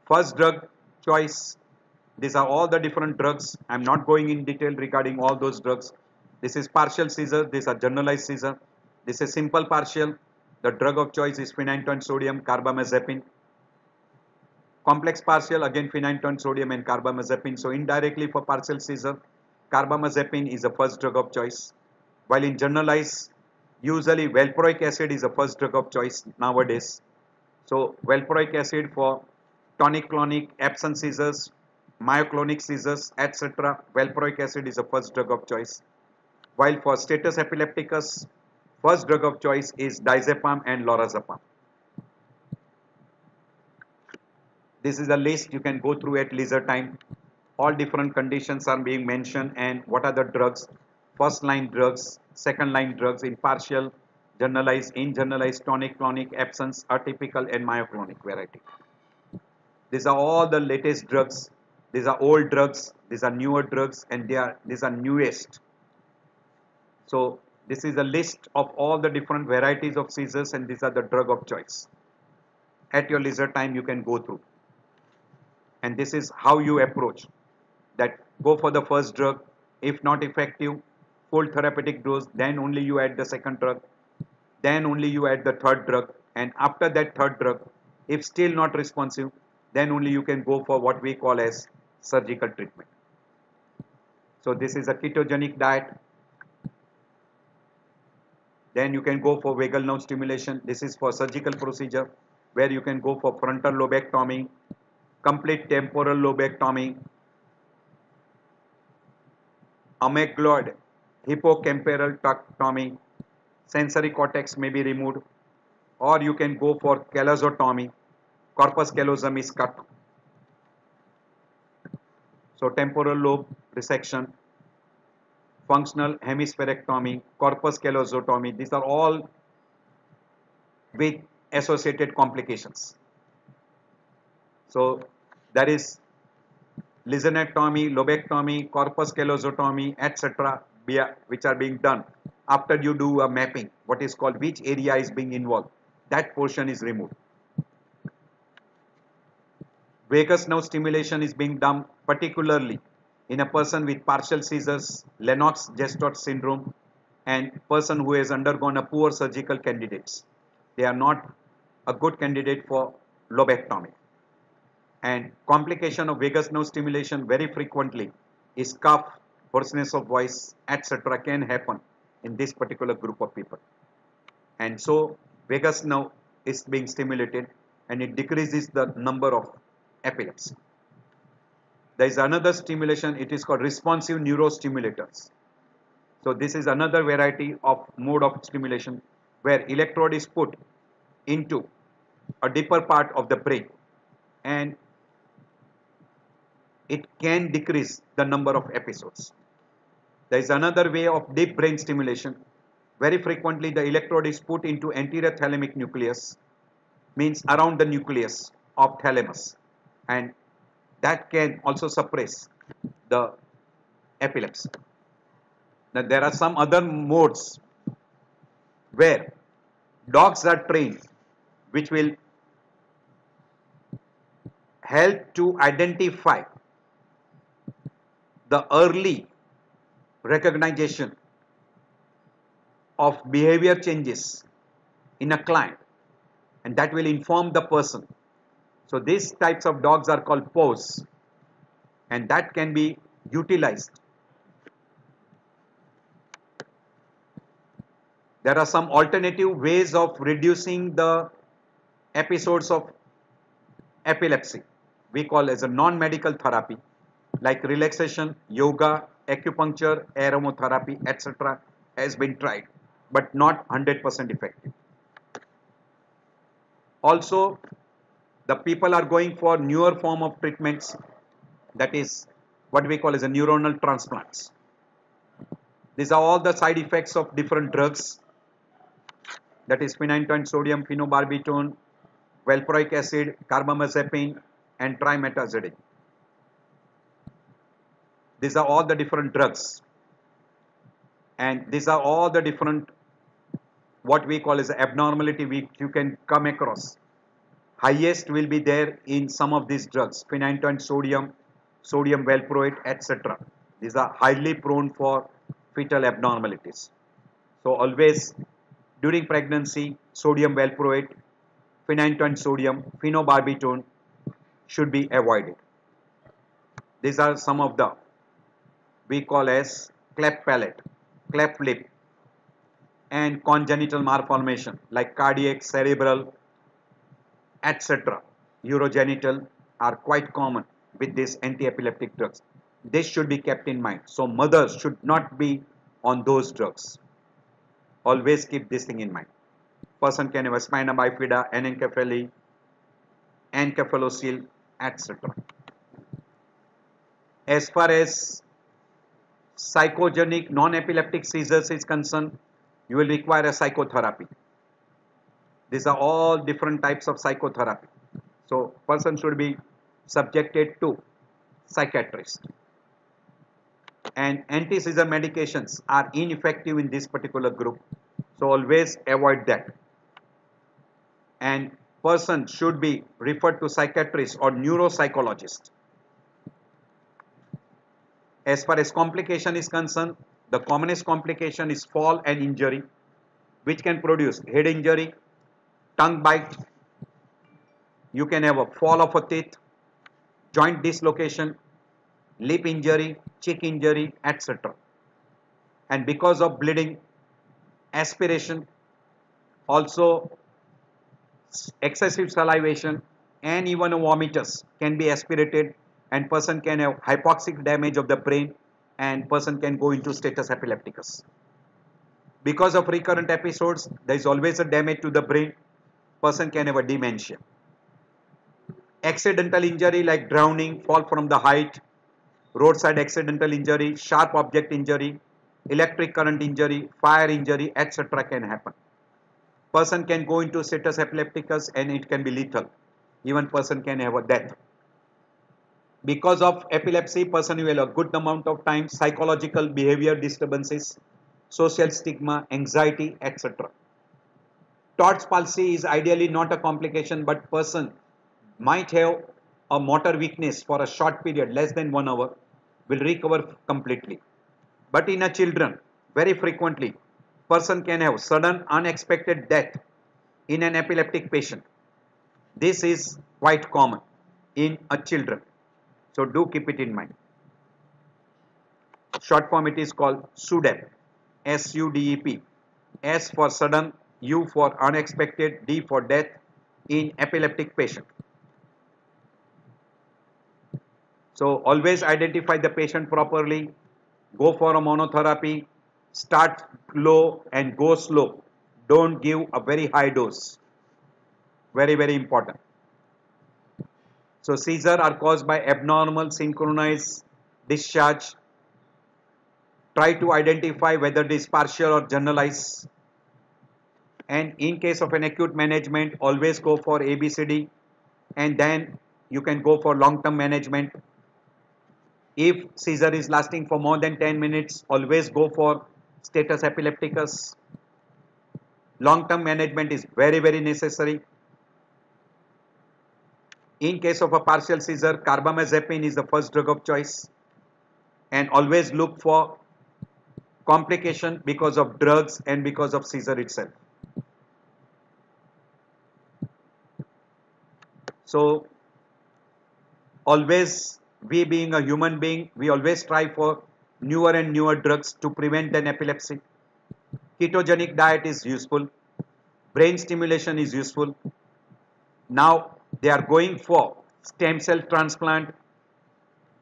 S1: first drug choice, these are all the different drugs. I am not going in detail regarding all those drugs. This is partial seizure, these are generalized seizure. This is simple partial. The drug of choice is phenytoin sodium, carbamazepine. Complex partial, again phenytoin sodium and carbamazepine. So indirectly for partial seizure, carbamazepine is the first drug of choice. While in generalized, usually valproic acid is the first drug of choice nowadays. So valproic acid for tonic-clonic, absence seizures, myoclonic seizures, etc. Valproic acid is the first drug of choice. While for status epilepticus, first drug of choice is diazepam and lorazepam. This is a list you can go through at leisure time. All different conditions are being mentioned and what are the drugs. First line drugs, second line drugs in partial, generalized, in generalized, tonic, clonic, absence, atypical and myoclonic variety. These are all the latest drugs. These are old drugs, these are newer drugs, and these are newest. So this is a list of all the different varieties of seizures and these are the drug of choice. At your leisure time you can go through. And this is how you approach that. Go for the first drug. If not effective, full therapeutic dose, then only you add the second drug, then only you add the third drug, and after that third drug, if still not responsive, then only you can go for what we call as surgical treatment. So this is a ketogenic diet. Then you can go for vagal nerve stimulation. This is for surgical procedure where you can go for frontal lobectomy, complete temporal lobectomy, amygdaloid hippocampal tuctomy, sensory cortex may be removed, or you can go for callosotomy. Corpus callosum is cut. So temporal lobe resection, functional hemispherectomy, corpus callosotomy, these are all with associated complications. So there is lysinectomy, lobectomy, corpus callosotomy, etc., which are being done after you do a mapping, what is called which area is being involved. That portion is removed. Vagus nerve stimulation is being done particularly in a person with partial seizures, Lennox-Gastaut syndrome, and person who has undergone a poor surgical candidates. They are not a good candidate for lobectomy. And complication of vagus nerve stimulation very frequently is cough, hoarseness of voice, etc. can happen in this particular group of people. And so vagus nerve is being stimulated and it decreases the number of epilepsy. There is another stimulation, it is called responsive neurostimulators. So this is another variety of mode of stimulation where electrode is put into a deeper part of the brain and it can decrease the number of episodes. There is another way of deep brain stimulation. Very frequently the electrode is put into anterior thalamic nucleus, means around the nucleus of thalamus, and that can also suppress the epilepsy. Now there are some other modes where dogs are trained which will help to identify the early recognition of behavior changes in a client, and that will inform the person. So these types of dogs are called POS, and that can be utilized. There are some alternative ways of reducing the episodes of epilepsy. We call as a non-medical therapy like relaxation, yoga, acupuncture, aromatherapy, etc. has been tried, but not 100% effective. Also, the people are going for newer form of treatments, that is what we call as a neuronal transplants. These are all the side effects of different drugs, that is phenytoin sodium, phenobarbital, valproic acid, carbamazepine, and trimetazidine. These are all the different drugs, and these are all the different what we call as abnormality you can come across. Highest will be there in some of these drugs, phenytoin sodium, sodium valproate, etc. These are highly prone for fetal abnormalities. So always during pregnancy, sodium valproate, phenytoin sodium, phenobarbital should be avoided. These are some of the we call as cleft palate, cleft lip, and congenital malformation like cardiac, cerebral, etc. urogenital are quite common with these anti-epileptic drugs. This should be kept in mind. So mothers should not be on those drugs. Always keep this thing in mind. Person can have a spina bifida, anencephaly, encephalocele, etc. As far as psychogenic non-epileptic seizures is concerned, you will require a psychotherapy. These are all different types of psychotherapy. So person should be subjected to psychiatrist. And anti-seizure medications are ineffective in this particular group. So always avoid that. And person should be referred to psychiatrist or neuropsychologist. As far as complication is concerned, the commonest complication is fall and injury, which can produce head injury, tongue bite, you can have a fall of a teeth, joint dislocation, lip injury, cheek injury, etc. And because of bleeding, aspiration, also excessive salivation, and even vomitus can be aspirated, and person can have hypoxic damage of the brain, and person can go into status epilepticus. Because of recurrent episodes, there is always a damage to the brain. Person can have a dementia. Accidental injury like drowning, fall from the height, roadside accidental injury, sharp object injury, electric current injury, fire injury, etc. can happen. Person can go into status epilepticus and it can be lethal. Even person can have a death. Because of epilepsy, person will have a good amount of time, psychological behavior disturbances, social stigma, anxiety, etc. Todd's palsy is ideally not a complication, but person might have a motor weakness for a short period, less than 1 hour, will recover completely. But in a children, very frequently, person can have sudden unexpected death in an epileptic patient. This is quite common in a children. So do keep it in mind. Short form it is called SUDEP. SUDEP. S for sudden, U for unexpected, D for death in epileptic patient. So always identify the patient properly, go for a monotherapy, start low and go slow. Don't give a very high dose. Very, very important. So seizures are caused by abnormal synchronized discharge. Try to identify whether it is partial or generalized. And in case of an acute management, always go for ABCD and then you can go for long-term management. If seizure is lasting for more than 10 minutes, always go for status epilepticus. Long-term management is very, very necessary. In case of a partial seizure, carbamazepine is the first drug of choice. And always look for complication because of drugs and because of seizure itself. So always, we being a human being, we always try for newer and newer drugs to prevent an epilepsy. Ketogenic diet is useful. Brain stimulation is useful. Now they are going for stem cell transplant.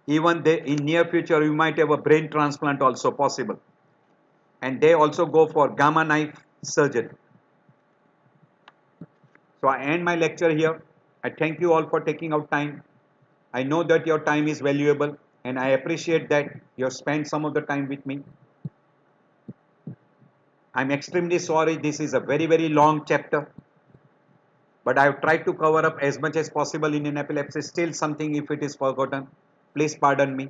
S1: Even they, in near future, you might have a brain transplant also possible. And they also go for gamma knife surgery. So I end my lecture here. I thank you all for taking out time. I know that your time is valuable and I appreciate that you have spent some of the time with me. I'm extremely sorry this is a very, very long chapter. But I have tried to cover up as much as possible in an epilepsy. Still something if it is forgotten, please pardon me.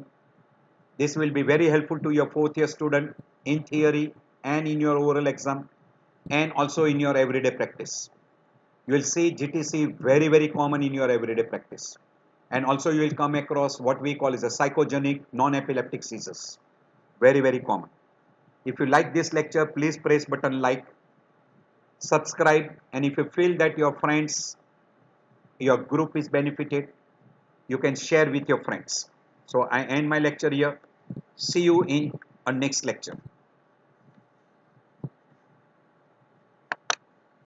S1: This will be very helpful to your 4th year student in theory and in your oral exam and also in your everyday practice. You will see GTC very, very common in your everyday practice. And also you will come across what we call as a psychogenic non-epileptic seizures. Very, very common. If you like this lecture, please press button like, subscribe, and if you feel that your friends, your group is benefited, you can share with your friends. So I end my lecture here. See you in our next lecture.